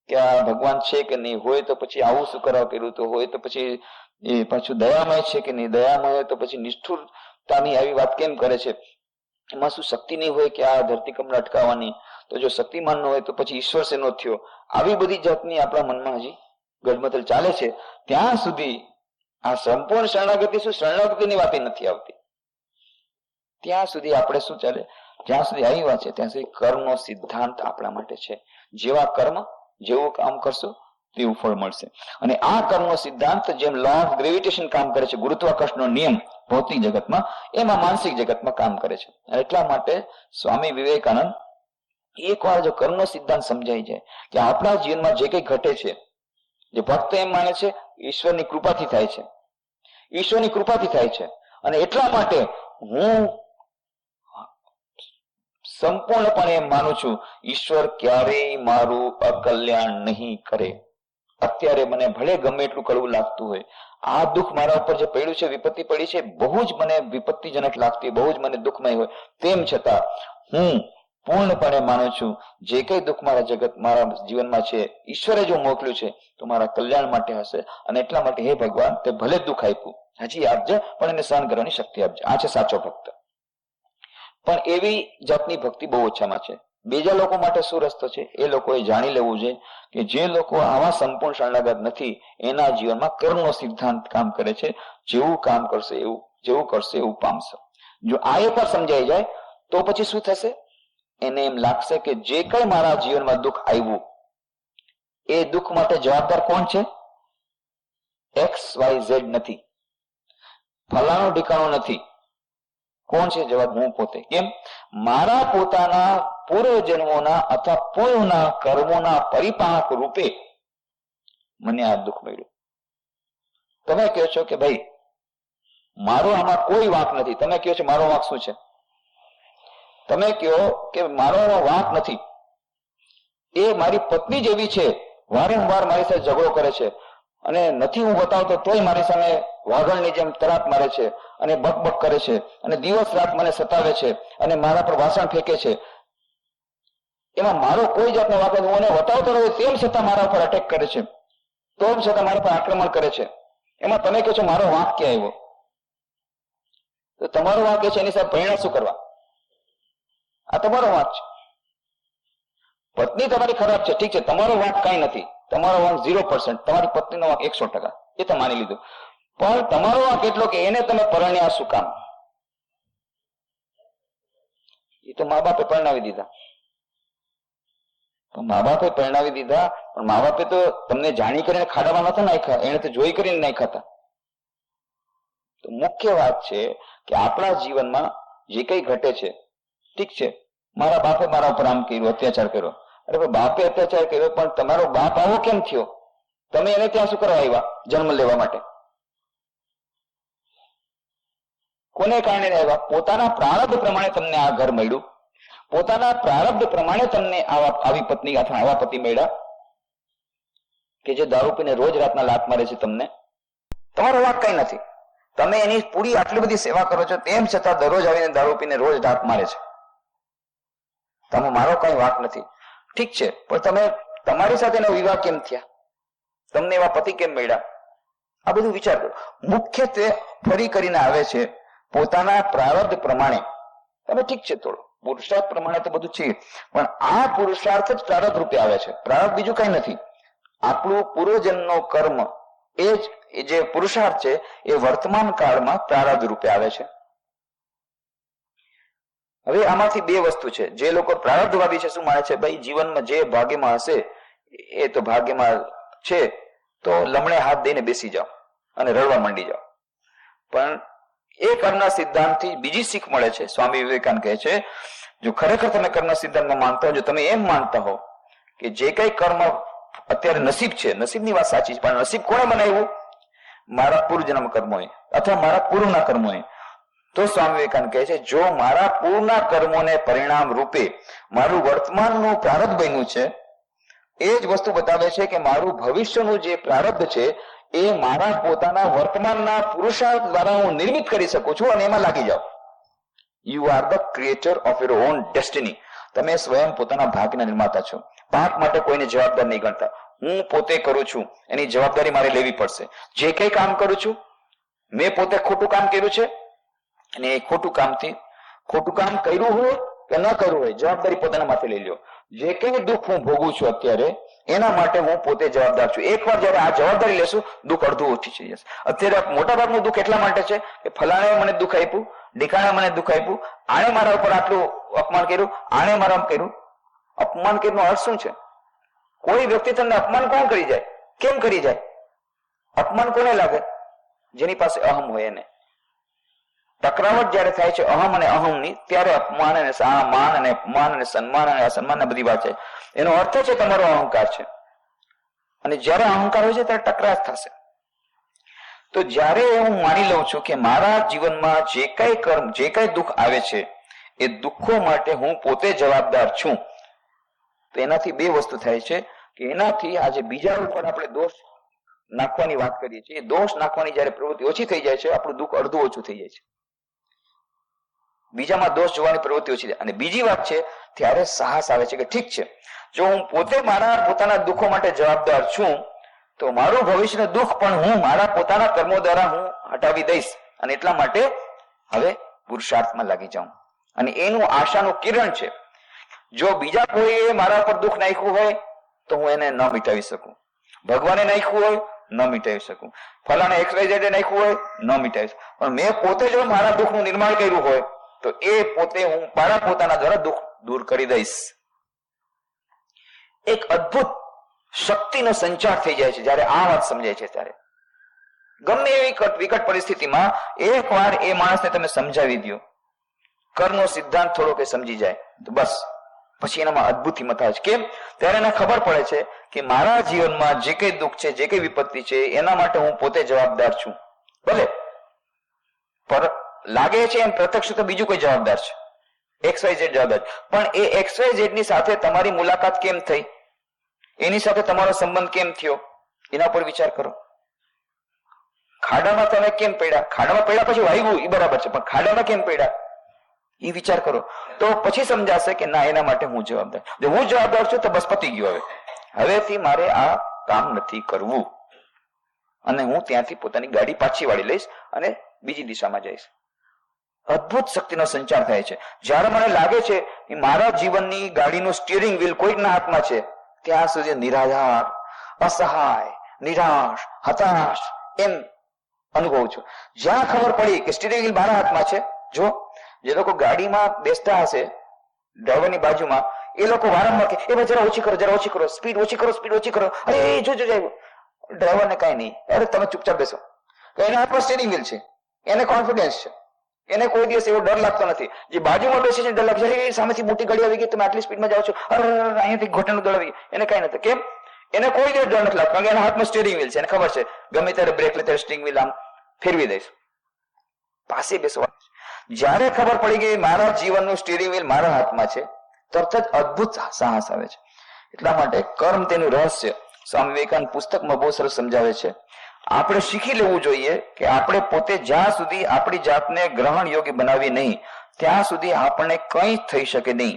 કે આ ભગવાન છે કે નહીં, હોય તો પછી આવું શું કરવા કર્યું, તો હોય તો પછી એ પાછું દયામય છે કે નહીં, દયામય હોય તો પછી નિષ્ઠુરતાની આવી વાત કેમ કરે છે, એમાં શું શક્તિ નહીં હોય કે આ ધરતીકંપને અટકાવવાની, તો જો શક્તિમાન ન હોય તો પછી ઈશ્વર શેનો થયો. આવી બધી જાતની આપણા મનમાં હજી ગડમથલ ચાલે છે. ત્યાં સુધી આ સંપૂર્ણ શરણાગતિ શું, શરણાગતિની વાત નથી આવતી. ત્યાં સુધી આપણે શું ચાલે? જ્યાં સુધી આવી વાત છે ત્યાં સુધી કર્મનો સિદ્ધાંત આપણા માટે છે. જેવા કર્મ જેવું કામ કરશું તેવું ફળ મળશે. અને આ કર્મનો સિદ્ધાંત જેમ લો ઓફ ગ્રેવિટેશન કામ કરે છે, ગુરુત્વાકર્ષણનો નિયમ ભૌતિક જગતમાં, એમાં માનસિક જગતમાં કામ કરે છે. એટલા માટે સ્વામી વિવેકાનંદ એકવાર જો કર્મનો સિદ્ધાંત સમજાઈ જાય કે આપણા જીવનમાં જે કંઈ ઘટે છે, જે ભક્ત એમ માને છે ઈશ્વરની કૃપાથી થાય છે, ઈશ્વરની કૃપાથી થાય છે, અને એટલા માટે હું સંપૂર્ણપણે એમ માનું છું ઈશ્વર ક્યારેય મારું અકલ્યાણ નહીં કરે. અત્યારે મને ભલે ગમે એટલું કડવું લાગતું હોય, આ દુઃખ મારા ઉપર જે પડ્યું છે, વિપત્તિ પડી છે, બહુ જ મને વિપત્તિજનક લાગતી, બહુ જ મને દુઃખમય હોય, તેમ છતાં હું પૂર્ણપણે માનું છું જે કઈ દુઃખ મારા જગત મારા જીવનમાં છે ઈશ્વરે જો મોકલ્યું છે તો મારા કલ્યાણ માટે હશે. અને એટલા માટે હે ભગવાન, તે ભલે દુઃખ આપ્યું, હજી આપજે, પણ એને સહન કરવાની શક્તિ આપજે. આ છે સાચો ભક્ત. પણ એવી જાતની ભક્તિ બહુ ઓછામાં છે. બીજા લોકો માટે શું રસ્તો છે એ લોકોએ જાણી લેવું છે કે જે લોકો આવા સંપૂર્ણ શરણાગત નથી, એના જીવનમાં કર્મનો સિદ્ધાંત કામ કરે છે. જેવું કામ કરશે એવું, જેવું કરશે એવું પામશે. જો આ એક વાર સમજાઈ જાય તો પછી શું થશે? એને એમ લાગશે કે જે કઈ મારા જીવનમાં દુઃખ આવ્યું, એ દુઃખ માટે જવાબદાર કોણ છે? XYZ નથી, ફલાણું ઠીકાણું નથી. કોણ છે જવાબ? હું પોતે. કેમ? મારા પોતાના પૂર્વજન્મોના અથવા પૂર્વના કર્મોના પરિપાક રૂપે મને આ દુઃખ મળ્યું. તમે કહો છો કે ભાઈ મારો આમાં કોઈ વાંક નથી. તમે કહો છો મારો વાંક શું છે? તમે કહો કે મારો વાંક નથી, એ મારી પત્ની જેવી છે, વારંવાર મારી સાથે ઝઘડો કરે છે, અને નથી હું બતાવતો તોય મારી સામે વાઘણની જેમ તરાપ મારે છે, અને બકબક કરે છે, અને દિવસ રાત મને સતાવે છે, અને મારા પર વાસણ ફેંકે છે. એમાં મારો કોઈ જાતનો વાંક નથી. હું એને બતાવતો રહ્યો તેમ છતાં મારા ઉપર અટેક કરે છે, તેમ છતાં મારા પર આક્રમણ કરે છે. એમાં તમે કહો છો મારો વાંક ક્યાં આવ્યો? તો તમારો વાંક એ છે, એની સાથે પરિણામ શું કરવા? આ તમારો વાંક છે. પત્ની તમારી ખરાબ છે, ઠીક છે, તમારો વાંક કઈ નથી, તમારો વાંક 0%, તમારી પત્નીનો વાંક 100%, એ તો માની લીધું. પણ તમારો વાંક એટલો કે એને તમે પરણ્યા શું કામ? એ તો મા બાપે પરણાવી દીધા. મા બાપે પરણાવી દીધા, પણ મા બાપે તો તમને જાણી કરીને ખાડામાં નતા નાખ્યા, એને તો જોઈ કરીને નાખ્યા હતા. તો મુખ્ય વાત છે કે આપણા જીવનમાં જે કઈ ઘટે છે, ઠીક છે, મારા બાપે મારા ઉપર આમ કર્યું, અત્યાચાર કર્યો. અરે બાપે અત્યાચાર કર્યો, પણ તમારો બાપ આવો કેમ થયો? તમે એને ત્યાં શું કરવા આવ્યા? જન્મ લેવા માટે. કોને કારણે આવ્યા? પોતાના પ્રારબ્ધ પ્રમાણે તમને આ ઘર મળ્યું, પોતાના પ્રારબ્ધ પ્રમાણે તમને આવી પત્ની અથવા આવા પતિ મળ્યા કે જે દારૂ પીને રોજ રાતના લાત મારે છે. તમને તમારો વાંક કઈ નથી. તમે એની પૂરી આટલી બધી સેવા કરો છો, તેમ છતાં દરરોજ આવીને દારૂ પીને રોજ લાત મારે છે. તમે મારો કઈ વાંક નથી, ઠીક છે, પણ તમે તમારી સાથે એનો વિવાહ કેમ થયા? તમને એવા પતિ કેમ મળ્યા? આ બધું વિચાર કરો. મુખ્યત્વે ફરી કરીને આવે છે પોતાના પ્રારબ્ધ પ્રમાણે. તમે ઠીક છે, થોડું પુરુષાર્થ પ્રમાણે તો બધું છે, પણ આ પુરુષાર્થ જ પ્રારબ્ધ રૂપે આવે છે. પ્રારબ્ધ બીજું કઈ નથી. આપણું પૂર્વજન્મનો કર્મ, એ જ જે પુરુષાર્થ છે એ વર્તમાન કાળમાં પ્રારબ્ધ રૂપે આવે છે. હવે આમાંથી બે વસ્તુ છે. જે લોકો પ્રારબ્ધવાદી છે, શું માને છે? ભાઈ જીવનમાં જે ભાગ્યમાં હશે એ તો ભાગ્યમાં છે, તો લમણે હાથ દઈને બેસી જાઓ અને રડવા માંડી જાઓ. પણ એ કર્મના સિદ્ધાંતથી બીજી શીખ મળે છે. સ્વામી વિવેકાનંદ કહે છે, જો ખરેખર તમે કર્મના સિદ્ધાંતમાં માનતા હો, જો તમે એમ માનતા હો કે જે કઈ કર્મ અત્યારે નસીબ છે, નસીબની વાત સાચી છે, પણ નસીબ કોણે બનાવ્યું? મારા પૂર્વજન્મ કર્મોએ અથવા મારા પૂર્વના કર્મોએ. તો સ્વામી વિવેકાનંદ કહે છે, જો મારા પૂર્વના કર્મોને પરિણામ રૂપે મારું વર્તમાનનું પ્રારબ્ધ બન્યું છે, એ જ વસ્તુ બતાવે છે કે મારું ભવિષ્યનું જે પ્રારબ્ધ છે એ મારા પોતાના વર્તમાનના પુરુષાર્થ દ્વારા હું નિર્મિત કરી શકું છું, અને એમાં લાગી જાઓ. You are the creator of your own destiny. તમે સ્વયં પોતાના ભાગ્યના નિર્માતા છો. પાપ માટે કોઈને જવાબદાર નહીં ગણતા. હું પોતે કરું છું, એની જવાબદારી મારે લેવી પડશે. જે કઈ કામ કરું છું, મેં પોતે ખોટું કામ કર્યું છે, અને એ ખોટું કામ કર્યું હોય કે ન કરવું હોય, જવાબદારી પોતાના માથે લઈ લો. જે કઈ દુઃખ હું ભોગું છું અત્યારે, એના માટે હું પોતે જવાબદાર છું. એકવાર જયારે આ જવાબદારી લેશું, દુઃખ અડધું ઓછી થઈ જશે. અત્યારે મોટાભાગનું દુઃખ એટલા માટે છે કે ફલાણે મને દુઃખ આપ્યું, ઢીકાણે મને દુઃખ આપ્યું, આણે મારા ઉપર આટલું અપમાન કર્યું, આણે મારા કર્યું. અપમાન કર્યું અર્થ શું છે? કોઈ વ્યક્તિ તમને અપમાન કોણ કરી જાય? કેમ કરી જાય? અપમાન કોને લાગે? જેની પાસે અહમ હોય એને. ટકરાવટ જયારે થાય છે અહમ અને અહમની, ત્યારે અપમાન અને માન અને અપમાન અને સન્માન અને અસન્માન બધી વાત છે. એનો અર્થ છે તમારો અહંકાર છે. અને જયારે અહંકાર હોય છે ત્યારે ટકરાટ થશે. તો જ્યારે હું માની લઉં છું કે મારા જીવનમાં જે કઈ કર્મ, જે કઈ દુઃખ આવે છે એ દુઃખો માટે હું પોતે જવાબદાર છું, તો એનાથી બે વસ્તુ થાય છે કે એનાથી આજે બીજા ઉપર આપણે દોષ નાખવાની વાત કરીએ છીએ, દોષ નાખવાની જયારે પ્રવૃત્તિ ઓછી થઈ જાય છે, આપણું દુઃખ અડધું ઓછું થઈ જાય છે. બીજામાં દોષ જોવાની પ્રવૃત્તિ ઓછી થાય. અને બીજી વાત છે ત્યારે સાહસ આવે છે કે ઠીક છે, જો હું પોતે મારા પોતાના દુઃખો માટે જવાબદાર છું તો મારું ભવિષ્યનું દુઃખ પણ હું મારા પોતાના કર્મો દ્વારા હું હટાવી દઈશ. અને એટલા માટે હવે પુરુષાર્થમાં લાગી જાઉં. અને એનું આશાનું કિરણ છે. જો બીજા કોઈએ મારા પર દુઃખ નાખ્યું હોય તો હું એને ન મિટાવી શકું. ભગવાને નાખ્યું હોય ન મિટાવી શકું. ફલાણા XYZ નાખ્યું હોય ન મિટાવી શકું. પણ મેં પોતે જો મારા દુઃખનું નિર્માણ કર્યું હોય તો એ પોતે હું મારા પોતાના દ્વારા દુઃખ દૂર કરી દઈશ. એક અદ્ભુત શક્તિનો સંચાર થઈ જાય છે જયારે આ વાત સમજાય છે. ત્યારે ગમે એવી વિકટ પરિસ્થિતિમાં એકવાર એ માણસને તમે સમજાવી દો, કર્મનો સિદ્ધાંત થોડો કે સમજી જાય તો બસ પછી એનામાં અદ્ભુત હિંમત આવે છે. કેમ? ત્યારે એને ખબર પડે છે કે મારા જીવનમાં જે કઈ દુઃખ છે, જે કઈ વિપત્તિ છે, એના માટે હું પોતે જવાબદાર છું. ભલે પર લાગે છે એમ પ્રત્યક્ષ તો બીજું કોઈ જવાબદાર છે, XYZ જવાબદાર, પણ એ XYZ ની સાથે તમારી મુલાકાત કેમ થઈ, એની સાથે તમારો સંબંધ કેમ થયો, એના પર વિચાર કરો. ખાડામાં તમે કેમ પડ્યા? ખાડામાં પડ્યા પછી વાગ્યું એ બરાબર છે, પણ ખાડામાં કેમ પડ્યા એ વિચાર કરો. તો પછી સમજાશે કે ના, એના માટે હું જવાબદાર. જો હું જવાબદાર છું તો બસ પતી ગયું. હવેથી મારે આ કામ નથી કરવું અને હું ત્યાંથી પોતાની ગાડી પાછી વાળી લઈશ અને બીજી દિશામાં જઈશ. અદ્ભુત શક્તિનો સંચાર થાય છે. જ્યારે મને લાગે છે કે મારા જીવનની ગાડીનું સ્ટીયરિંગ વ્હીલ કોઈકના હાથમાં છે, ત્યાં સુધી નિરાધાર, અસહાય, નિરાશ, હતાશ એમ અનુભવું છું. જ્યાં ખબર પડી કે સ્ટીયરિંગ વ્હીલ મારા હાથમાં છે, જો જે લોકો ગાડીમાં બેસતા હશે ડ્રાઈવરની બાજુમાં, એ લોકો વારંવાર કે એ જરા ઓછી કરો, જરા ઓછી કરો, સ્પીડ ઓછી કરો, સ્પીડ ઓછી કરો. અરે જો ડ્રાઈવરને કઈ નહીં, અરે તમે ચૂપચાપ બેસો. એના હાથમાં સ્ટીયરિંગ વ્હીલ છે, એને કોન્ફિડન્સ છે, એને કોઈ દિવસ એવો ડર લાગતો નથી. જે બાજુમાં બેસે છે ડર લાગે છે, સામેથી મોટી ગાડી આવી ગઈ, તમે આટલી સ્પીડમાં જાઓ છો, અહીંયાથી ઘોટાનું દળ આવી ગયું, એને કઈ નથી. કેમ? એને કોઈ દિવસ ડર નથી લાગતો, કારણ કે એના હાથમાં સ્ટીયરિંગ વ્હીલ છે. એને ખબર છે ગમે ત્યારે બ્રેક લે ત્યારે સ્ટીયરિંગ વ્હીલ આમ ફેરવી દઈશ, પાસે બેસવા. જ્યારે ખબર પડી ગઈ મારા જીવનનું સ્ટીયરિંગ વ્હીલ મારા હાથમાં છે, તરત જ અદ્ભુત સાહસ આવે છે. એટલા માટે કર્મ તેનું રહસ્ય સ્વામી વિવેકાનંદ પુસ્તકમાં બહુ સરસ સમજાવે છે. આપણે શીખી લેવું જોઈએ કે આપણે પોતે જ્યાં સુધી આપણી જાતને ગ્રહણ યોગ્ય બનાવી નહીં ત્યાં સુધી આપણને કંઈ થઈ શકે નહીં.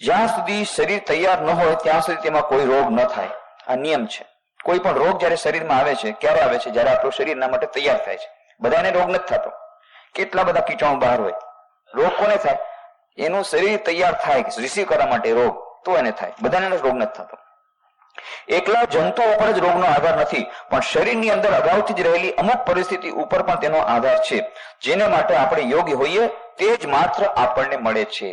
જ્યાં સુધી શરીર તૈયાર ન હોય ત્યાં સુધી તેમાં કોઈ રોગ ન થાય. આ નિયમ છે. કોઈ પણ રોગ જયારે શરીરમાં આવે છે, ક્યારે આવે છે? જયારે આપણું શરીર એના માટે તૈયાર થાય છે. બધાને રોગ નથી થતો. કેટલા બધા કીટાણુ બહાર હોય. રોગ કોને થાય? એનું શરીર તૈયાર થાય રિસીવ કરવા માટે રોગ, તો એને થાય. બધાને રોગ નથી થતો. એકલા જંતુઓ ઉપર જ રોગનો આધાર નથી, પણ શરીરની અંદર અગાઉથી જ રહેલી અમુક પરિસ્થિતિ ઉપર પણ તેનો આધાર છે. જેને માટે આપણે યોગ્ય હોઈએ તે જ માત્ર આપણને મળે છે.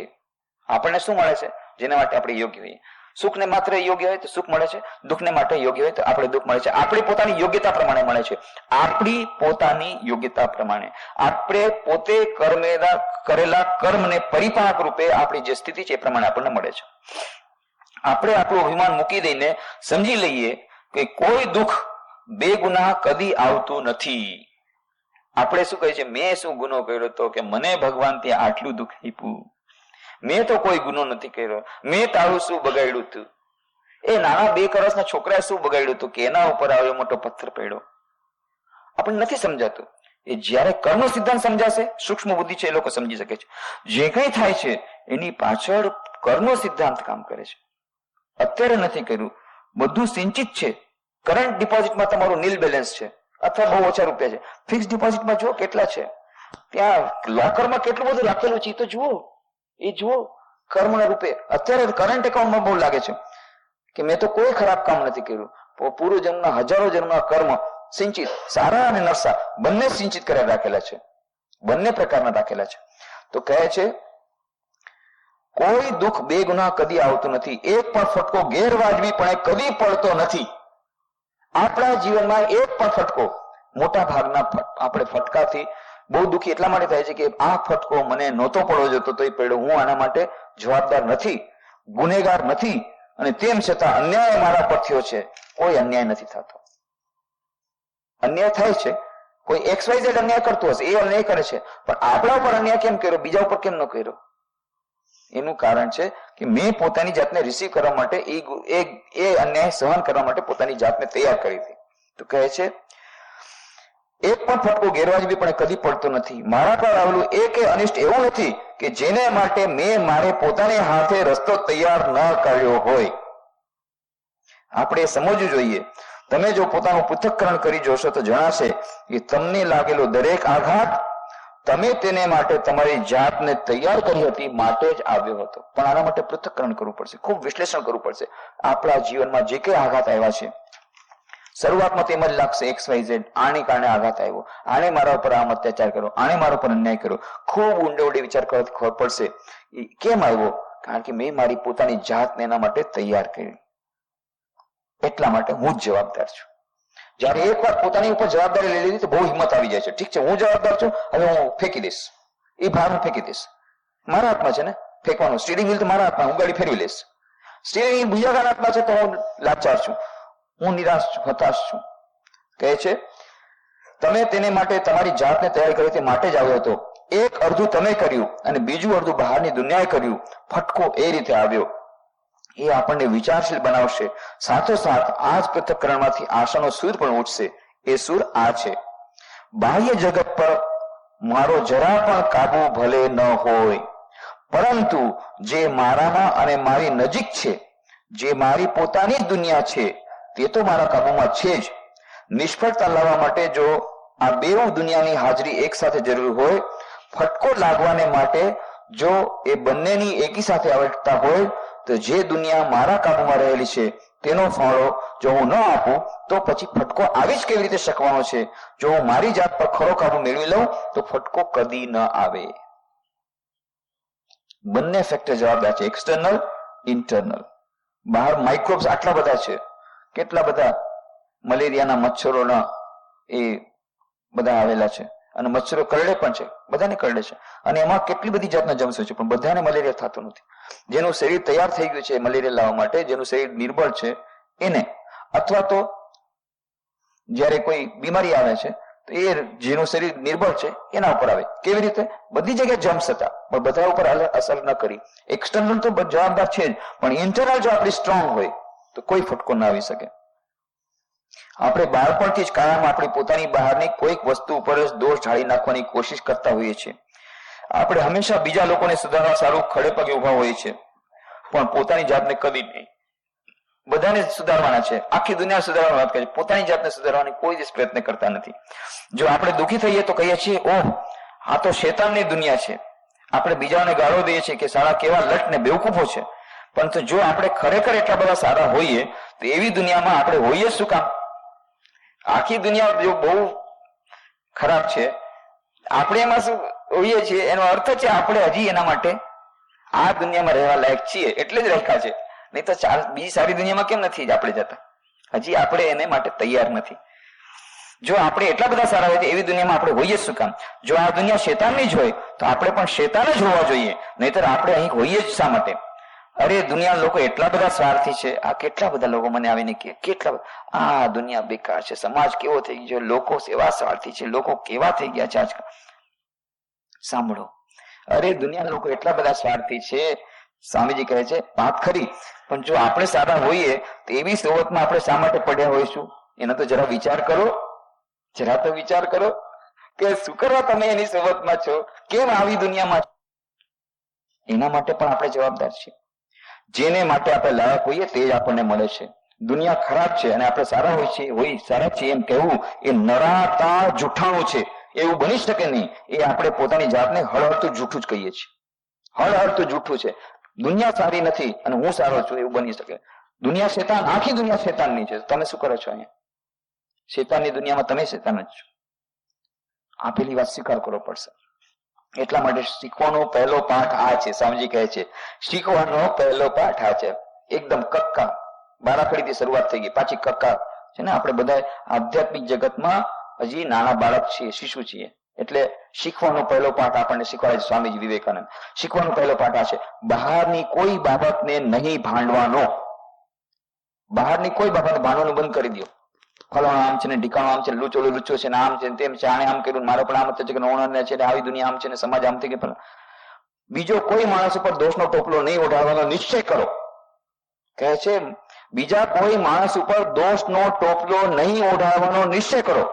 આપણને શું મળે છે? જેના માટે આપણે યોગ્ય હોઈએ. સુખને માત્ર યોગ્ય હોય તો સુખ મળે છે, દુઃખને માટે યોગ્ય હોય તો આપણે દુઃખ મળે છે. આપણી પોતાની યોગ્યતા પ્રમાણે મળે છે. આપણી પોતાની યોગ્યતા પ્રમાણે આપણે પોતે કરેલા કર્મને પરિપાક રૂપે આપણી જે સ્થિતિ છે એ પ્રમાણે આપણને મળે છે. આપણે આપણું અભિમાન મૂકી દઈને સમજી લઈએ કે કોઈ દુઃખ બે ગુના કદી આવતું નથી. આપણે શું કહીએ છીએ? મેં શું ગુનો કર્યો હતો કે મને ભગવાન ત્યાં આટલું દુઃખ આપ્યું? મેં તો કોઈ ગુનો નથી કર્યો. મેં તારું શું બગાડ્યું હતું? એ નાના 2 વર્ષના છોકરાએ શું બગાડ્યું હતું કે એના ઉપર આવ્યો મોટો પથ્થર પડ્યો? આપણને નથી સમજાતું. એ જયારે કર્મ સિદ્ધાંત સમજાશે, સૂક્ષ્મ બુદ્ધિ છે એ લોકો સમજી શકે છે. જે કઈ થાય છે એની પાછળ કર્મ સિદ્ધાંત કામ કરે છે. અત્યારે નથી કર્યું, બધું સિંચિત છે. કરંટ ડિપોઝિટમાં તમારું નીલ બેલેન્સ છે અથવા બહુ ઓછા રૂપિયા છે. ફિક્સ ડિપોઝિટમાં જુઓ કેટલા છે, ત્યાં લોકરમાં કેટલું બધું રાખેલું છે તો જુઓ. એ જુઓ કર્મના રૂપે. અત્યારે કરંટ એકાઉન્ટમાં બહુ લાગે છે કે મેં તો કોઈ ખરાબ કામ નથી કર્યું. પૂર્વ જન્મના હજારો જન્મના કર્મ સિંચિત, સારા અને નરસા બંને સિંચિત કરી રાખેલા છે, બંને પ્રકારના રાખેલા છે. તો કહે છે કોઈ દુઃખ બે ગુના કદી આવતું નથી, એક પણ ફટકો ગેરવાજબીપણે કદી પડતો નથી. આપણા જીવનમાં એક પણ ફટકો, મોટા ભાગના આપણે ફટકાથી બહુ દુઃખી એટલા માટે થાય છે કે આ ફટકો મને નહોતો પડવો જોતો તો પડ્યો, હું આના માટે જવાબદાર નથી, ગુનેગાર નથી, અને તેમ છતાં અન્યાય મારા પર થયો છે. કોઈ અન્યાય નથી થતો. અન્યાય થાય છે, કોઈ XYZ અન્યાય કરતો હશે, એ અન્યાય કરે છે, પણ આપણા ઉપર અન્યાય કેમ કર્યો, બીજા ઉપર કેમ ન કર્યો? એનું કારણ છે કે મેં પોતાની જાતને રિસીવ કરવા માટે એ અન્યાય સહન કરવા માટે પોતાની જાતને તૈયાર કરી હતી. તો કહે છે એક પણ ફટકો ગેરવાજબી પણ કદી પડતો નથી. મારા પર આવેલું એક અનિષ્ટ એવું નથી કે જેને માટે મેં મારે પોતાને હાથે રસ્તો તૈયાર ન કર્યો હોય. આપણે સમજવું જોઈએ. તમે જો પોતાનું પૃથક્કરણ કરી જોશો તો જણાશે કે તમને લાગેલો દરેક આઘાત તમે તેને માટે તમારી જાતને તૈયાર કરી હતી માટે જ આવ્યો હતો. પણ આના માટે પૃથક્કરણ કરવું પડશે, ખૂબ વિશ્લેષણ કરવું પડશે. આપણા જીવનમાં જે કંઈ આઘાત આવ્યા છે, શરૂઆતમાં તેમ જ લાગશે XYZ, આને કારણે આઘાત આવ્યો, આને મારા ઉપર આમ અત્યાચાર કર્યો, આને મારા ઉપર અન્યાય કર્યો. ખૂબ ઊંડે ઊંડે વિચાર કરવાથી ખબર પડશે કેમ આવ્યો. કારણ કે મેં મારી પોતાની જાતને એના માટે તૈયાર કરી. એટલા માટે હું જ જવાબદાર છું. જયારે એક વાર પોતાની ઉપર જવાબદારી લઈ લીધી તો બહુ હિંમત આવી જાય છે. ઠીક છે, હું જવાબદાર છું, હવે હું ફેંકી દઈશ, એ ભાર હું ફેંકી દઈશ. મારા હાથમાં છે ને ફેંકવાનું. સ્ટીરિંગ વ્હીલ તો મારા હાથમાં, હું ગાડી ફેરવી લઈશ. સ્ટીરિંગ વ્હીલ બીજા હાથમાં છે તો હું લાચાર છું, હું નિરાશ છું, હતાશ છું. કહે છે તમે તેને માટે તમારી જાતને તૈયાર કરી તે માટે જ આવ્યો હતો. એક અડધું તમે કર્યું અને બીજું અડધું બહારની દુનિયાએ કર્યું. ફટકો એ રીતે આવ્યો. એ આપણને વિચારશીલ બનાવશે. સાથોસાથ આ જ પૃથક્કરણમાંથી આશાનો સૂર પણ ઉઠશે. એ સૂર આ છે, બાહ્ય જગત પર મારો જરા પણ કાબુ ભલે ન હોય, પરંતુ જે મારામાં અને મારી નજીક છે, જે મારી પોતાની જ દુનિયા છે, તે તો મારા કાબુમાં છે જ. નિષ્ફળતા લાવવા માટે જો આ બેઉ દુનિયાની હાજરી એક સાથે જરૂર હોય, ફટકો લાગવાને માટે જો એ બંનેની એકી સાથે આવશ્યકતા હોય, તો જે દુનિયા મારા કાબુમાં રહેલી છે તેનો ફાળો જો હું ન આપું તો પછી ફટકો આવી જ કેવી રીતે શકવાનો છે? જો હું મારી જાત પર ખરો કાબુ મેળવી લઉં તો ફટકો કદી ન આવે. બંને ફેક્ટર જવાબદાર છે, એક્સટર્નલ, ઇન્ટરનલ. બહાર માઇક્રોબ્સ આટલા બધા છે, કેટલા બધા મલેરિયાના મચ્છરોના એ બધા આવેલા છે, અને મચ્છરો કરડે પણ છે, બધાને કરડે છે, અને એમાં કેટલી બધી જાતના જમ્સ હોય છે, પણ બધાને મલેરિયા થતો નથી. જેનું શરીર તૈયાર થઈ ગયું છે મલેરિયા લાવવા માટે, જેનું શરીર નિર્બળ છે એને, અથવા તો જયારે કોઈ બીમારી આવે છે તો એ જેનું શરીર નિર્બળ છે એના ઉપર આવે. કેવી રીતે? બધી જગ્યાએ જમ્સ હતા પણ બધા ઉપર અસર ન કરી. એક્સટર્નલ તો જવાબદાર છે જ, પણ ઇન્ટરનલ જો આપણી સ્ટ્રોંગ હોય તો કોઈ ફટકો ના આવી શકે. આપણે બાળપણથી જ કાયમ આપણી પોતાની બહારની કોઈક વસ્તુ ઉપર જ દોષ ઢાળી નાખવાની કોશિશ કરતા હોઈએ છીએ. આપણે હંમેશા બીજા લોકોને સુધારવા સારું ખડે પગે ઉભા હોઈએ છીએ, પણ પોતાની જાતને કદી નહીં. બધાને સુધારવાના છે, આખી દુનિયા સુધારવાની વાત કરે, પોતાની જાતને સુધારવાની કોઈ દિવસ પ્રયત્ન કરતા નથી. જો આપણે દુઃખી થઈએ તો કહીએ છીએ ઓહ આ તો શેતાનની દુનિયા છે. આપણે બીજાને ગાળો દઈએ છીએ કે સારા કેવા લટ ને બેવકૂફો છે. પરંતુ જો આપણે ખરેખર એટલા બધા સારા હોઈએ તો એવી દુનિયામાં આપણે હોઈએ શું કામ? આખી દુનિયા જો બહુ ખરાબ છે, આપણે એમાં શું હોઈએ છીએ? એનો અર્થ છે આપણે હજી એના માટે આ દુનિયામાં રહેવા લાયક છીએ એટલે જ રાખ્યા છે. નહીં તો બીજી સારી દુનિયામાં કેમ નથી આપણે જતા? હજી આપણે એને માટે તૈયાર નથી. જો આપણે એટલા બધા સારા હોય તો એવી દુનિયામાં આપણે હોઈએ શું કામ? જો આ દુનિયા શેતાનની જ હોય તો આપણે પણ શેતાન જ હોવા જોઈએ, નહીતર આપણે અહીં હોઈએ જ શા માટે? અરે દુનિયા લોકો એટલા બધા સ્વાર્થી છે. આ કેટલા બધા લોકો મને આવીને કે કેટલા આ દુનિયા બેકાર છે, સમાજ કેવો થઈ ગયો, લોકો એવા સ્વાર્થી છે, લોકો કેવા થઈ ગયા છે આજકાલ. સાંભળો, અરે દુનિયા લોકો એટલા બધા સ્વાર્થી છે. સ્વામીજી કહે છે વાત ખરી, પણ જો આપણે સારા હોઈએ તો એવી સોબતમાં આપણે શા માટે પડ્યા હોઈશું? એનો તો જરા વિચાર કરો, જરા તો વિચાર કરો કે શું કરવા તમે એની સોબતમાં છો, કેમ આવી દુનિયામાં? એના માટે પણ આપણે જવાબદાર છીએ. જેને માટે આપણે લાયક હોઈએ તે જ આપણને મળે છે. દુનિયા ખરાબ છે અને આપણે સારા હોય સારા છીએ એમ કહેવું એ નરાતા જૂઠાણું છે. એવું બની શકે નહીં. એ આપણે પોતાની જાતને હળહળતું જૂઠું જ કહીએ છીએ. હળહળતું જૂઠું છે. દુનિયા સારી નથી અને હું સારો છું એવું બની શકે. દુનિયા શેતાન, આખી દુનિયા શેતાનની છે. તમે શું કરો છો અહીંયા? શેતાનની દુનિયામાં તમે શેતાન જ છો. આપેલી વાત સ્વીકાર કરવો પડશે. એટલા માટે શીખવાનો પહેલો પાઠ આ છે. સ્વામીજી કહે છે શીખવાનો પહેલો પાઠ આ છે. એકદમ કક્કા બારાખડીથી શરૂઆત થઈ ગઈ, પાછી કક્કા છે ને. આપણે બધા આધ્યાત્મિક જગતમાં હજી નાના બાળક છીએ, શિશુ છીએ. એટલે શીખવાનો પહેલો પાઠ આપણને શીખવાડે છે સ્વામીજી વિવેકાનંદ. શીખવાનો પહેલો પાઠ આ છે, બહારની કોઈ બાબતને નહીં ભાંડવાનો. બહારની કોઈ બાબત ભાંડવાનું બંધ કરી દો. ફલાણો આમ છે ને, ઢીકાણો આમ છે, લૂચો લુચ્ચો છે ને, આમ છે તેમ છે, આને આમ કર્યું, મારો પણ આમ છે કે નોણા છે, આવી દુનિયા આમ છે ને, સમાજ આમ થઈ ગઈ. પણ બીજો કોઈ માણસ ઉપર દોષનો ટોપલો નહીં ઓઢાડવાનો નિશ્ચય કરો. કહે છે બીજા કોઈ માણસ ઉપર દોષનો ટોપલો નહીં ઓઢાડવાનો નિશ્ચય કરો.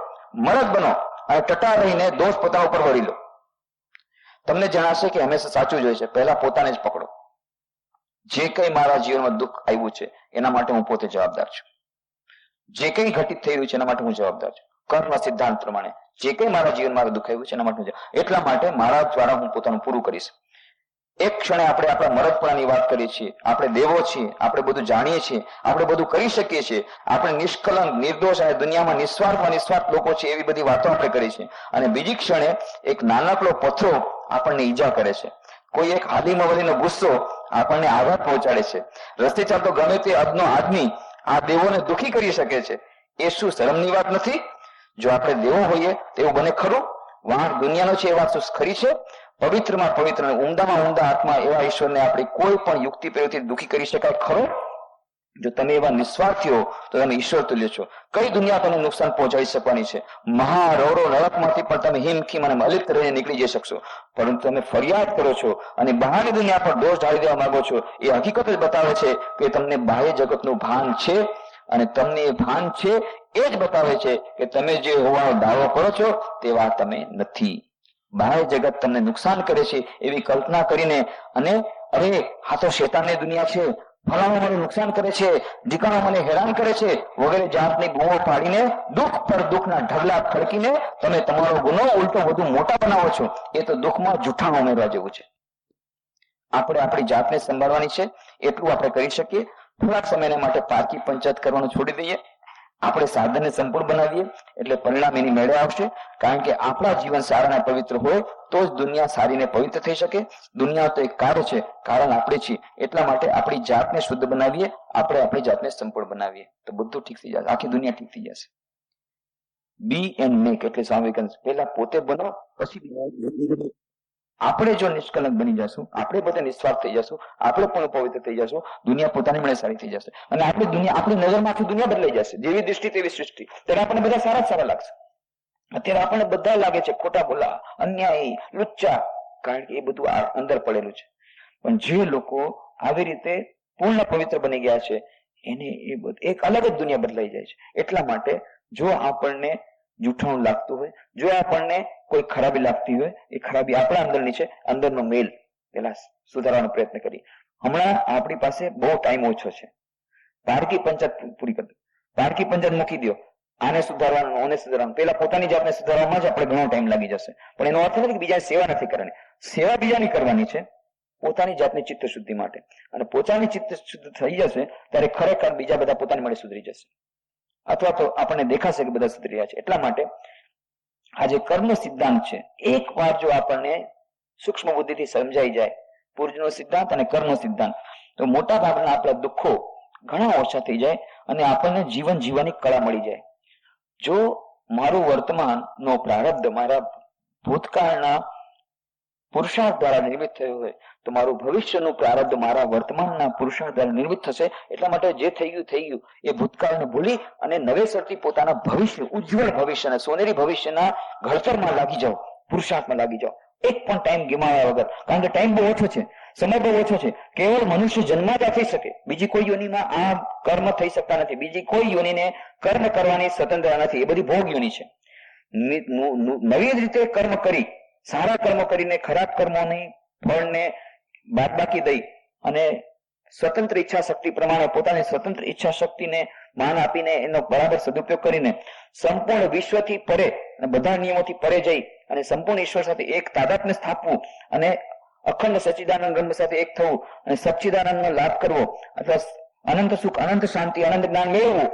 મરદ બનો અને ટટા રહીને દોષ પોતાના ઉપર વળી લો. તમને જણાશે કે હંમેશા સાચું જ હોય છે. પહેલા પોતાને જ પકડો. જે કઈ મારા જીવનમાં દુઃખ આવ્યું છે એના માટે હું પોતે જવાબદાર છું. જે કઈ ઘટિત થઈ રહ્યું છે એના માટે હું જવાબદાર છું. કર્મના સિદ્ધાંત પ્રમાણે જે કઈ મારા જીવનમાં દુઃખ આવ્યું છે એના માટે એટલા માટે મારા દ્વારા હું પોતાનું પૂરું કરીશ. એક ક્ષણે આપણે આપણા મરદપણાની વાત કરીએ છીએ. આપણે દેવો છીએ, આપણે બધું જાણીએ છીએ, આપણે બધું કરી શકીએ છીએ, આપણે નિષ્કલંક નિર્દોષ અને દુનિયામાં નિસ્વાર્થ લોકો છે એવી બધી વાતો આપણે કરી છે. અને બીજી ક્ષણે એક નાનકડો પથ્થરો આપણને ઈજા કરે છે. કોઈ એક હાલીમવલીનો ગુસ્સો આપણને આઘાત પહોંચાડે છે. રસ્તે ચાલતો ગમે તે અદનો આદમી આ દેવોને દુઃખી કરી શકે છે. એ શું શરમની વાત નથી? જો આપણે દેવો હોઈએ તેવું બને ખરું? વાંક દુનિયાનો છે એ વાત શું ખરી છે? પવિત્રમાં પવિત્ર ઊંડામાં ઊંડા આત્મા એવા ઈશ્વરને આપણે કોઈ પણ યુક્તિ પ્રયોગથી દુઃખી કરી શકાય ખરો? જો તમે એવા નિસ્વાર્થી હો તો તમે ઈશ્વર તુલ્ય છો. કઈ દુનિયા તમને નુકસાન પહોંચાડી શકવાની છે? મહારૌરો નરકમાંથી પણ તમે હિમખીમ અને અલિપ્ત રહીને નીકળી જઈ શકશો. પરંતુ તમે ફરિયાદ કરો છો અને બહારની દુનિયા પર દોષ ઢાળી દેવા માંગો છો. એ હકીકત જ બતાવે છે કે તમને બાહ્ય જગતનું ભાન છે, અને તમને એ ભાન છે એ જ બતાવે છે કે તમે જે હોવાનો દાવો કરો છો તેવા તમે નથી. બાહ્ય જગત તમને નુકસાન કરે છે એવી કલ્પના કરીને અને અરે આ તો શેતાનની દુનિયા છે, ફલાણું મને નુકસાન કરે છે, ઢીકાણો મને હેરાન કરે છે વગેરે જાતની બૂમો પાડીને દુઃખ પર દુઃખના ઢગલા ખડકીને તમે તમારો ગુનો ઉલટો વધુ મોટા બનાવો છો. એ તો દુઃખમાં જૂઠાણ ઉમેરવા જેવું છે. આપણે આપણી જાતને સંભાળવાની છે એટલું આપણે કરી શકીએ. થોડાક સમયને માટે પારકી પંચાયત કરવાનું છોડી દઈએ. આપણે સાધનને સંપૂર્ણ બનાવીએ એટલે પરિણામ એની મેળે આવશે. કારણ કે આપણા જીવન સારા અને પવિત્ર હોય તો જ દુનિયા સારીને પવિત્ર થઈ શકે. દુનિયા તો એક કાર્ય છે, કારણ આપણે છીએ. એટલા માટે આપણી જાતને શુદ્ધ બનાવીએ, આપણે આપણી જાતને સંપૂર્ણ બનાવીએ તો બધું ઠીક થઈ જશે, આખી દુનિયા ઠીક થઈ જશે. બી એન્ડ મેક એટલે સ્વામી વિવેકાનંદ પહેલા પોતે બનો પછી આપણે જો નિષ્કલંક બની જશું, આપણે પોતે નિસ્વાર્થ થઈ જશું, આપણે પણ પવિત્ર થઈ જશું, દુનિયા પોતાની મળે સારી થઈ જશે. અને આપણી નજરમાં આખી દુનિયા બદલાઈ જશે. જેવી દૃષ્ટિ તેવી સૃષ્ટિ. ત્યારે આપણને બધા સારા જ સારા લાગશે. અત્યારે આપણને બધા લાગે છે ખોટા બોલા, અન્યાયી, લુચ્ચા, કારણ કે એ બધું અંદર પડેલું છે. પણ જે લોકો આવી રીતે પૂર્ણ પવિત્ર બની ગયા છે એને એ બધું એક અલગ જ દુનિયા બદલાઈ જાય છે. એટલા માટે જો આપણને જૂઠાણું લાગતું હોય, જો આપણને કોઈ ખરાબી લાગતી હોય, એ ખરાબી આપણા અંદરની છે. અંદરનો મેલ પેલા સુધારવાનો પ્રયત્ન કરીએ. હમણાં આપણી પાસે બહુ ટાઈમ ઓછો છે. પારકી પંચાયત પૂરી કરી દો, પારકી પંચાયત મૂકી દો. આને સુધારવાનું, આને સુધારવાનું, પેલા પોતાની જાતને સુધારવામાં જ આપણે ઘણો ટાઈમ લાગી જશે. પણ એનો અર્થ નથી કે બીજાની સેવા નથી કરવાની. સેવા બીજાની કરવાની છે, પોતાની જાતની ચિત્ત શુદ્ધિ માટે. અને પોતાની ચિત્ત શુદ્ધ થઈ જશે ત્યારે ખરેખર બીજા બધા પોતાની માટે સુધરી જશે, અથવા તો આપણને દેખાશે કે બધા સુધરી રહ્યા છે. એટલા માટે આ જે કર્મ સિદ્ધાંત છે, એક વાર જો આપણને સૂક્ષ્મ બુદ્ધિથી સમજાઈ જાય, પૂર્વનો સિદ્ધાંત અને કર્મ સિદ્ધાંત, તો મોટા ભાગના આપણા દુઃખો ઘણા ઓછા થઈ જાય અને આપણને જીવન જીવવાની કળા મળી જાય. જો મારું વર્તમાનનો પ્રારબ્ધ મારા ભૂતકાળના પુરુષાર્થ દ્વારા નિર્મિત થયું હોય તો મારું ભવિષ્યનું પ્રારબ્ધ મારા વર્તમાનના પુરુષાર્થ દ્વારા નિર્મિત થશે. એટલા માટે જે થઈ ગયું એ ભૂતકાળને ભૂલી અને નવેસરથી પોતાના ભવિષ્ય, ઉજ્જવળ ભવિષ્ય અને સોનેરી ભવિષ્યના ઘડતરમાં લાગી જાઓ, પુરુષાર્થમાં લાગી જાઓ. એક પણ ટાઈમ ગુમાવ્યા વગર. કારણ કે ટાઈમ બહુ ઓછો છે, સમય બહુ ઓછો છે. કેવળ મનુષ્ય જન્માતા થઈ શકે, બીજી કોઈ યોનિમાં આ કર્મ થઈ શકતા નથી. બીજી કોઈ યોનિને કર્મ કરવાની સ્વતંત્રતા નથી. એ બધી ભોગ યોનિ છે. નવી રીતે કર્મ કરી, સારા કર્મ કરીને ખરાબ કર્મોની ફળને બાદબાકી દઈ અને સ્વતંત્ર ઈચ્છા શક્તિ પ્રમાણે પોતાની સ્વતંત્ર ઈચ્છા શક્તિને માન આપીને એનો બરાબર સદુપયોગ કરીને સંપૂર્ણ વિશ્વથી પરે અને બધા નિયમોથી પરે જઈ અને સંપૂર્ણ ઈશ્વર સાથે એક તાદાત્મ્ય સ્થાપવું અને અખંડ સચ્ચિદાનંદ બ્રહ્મ સાથે એક થવું અને સચ્ચિદાનંદનો લાભ કરવો અથવા અનંત સુખ, અનંત શાંતિ, અનંત જ્ઞાન મેળવવું,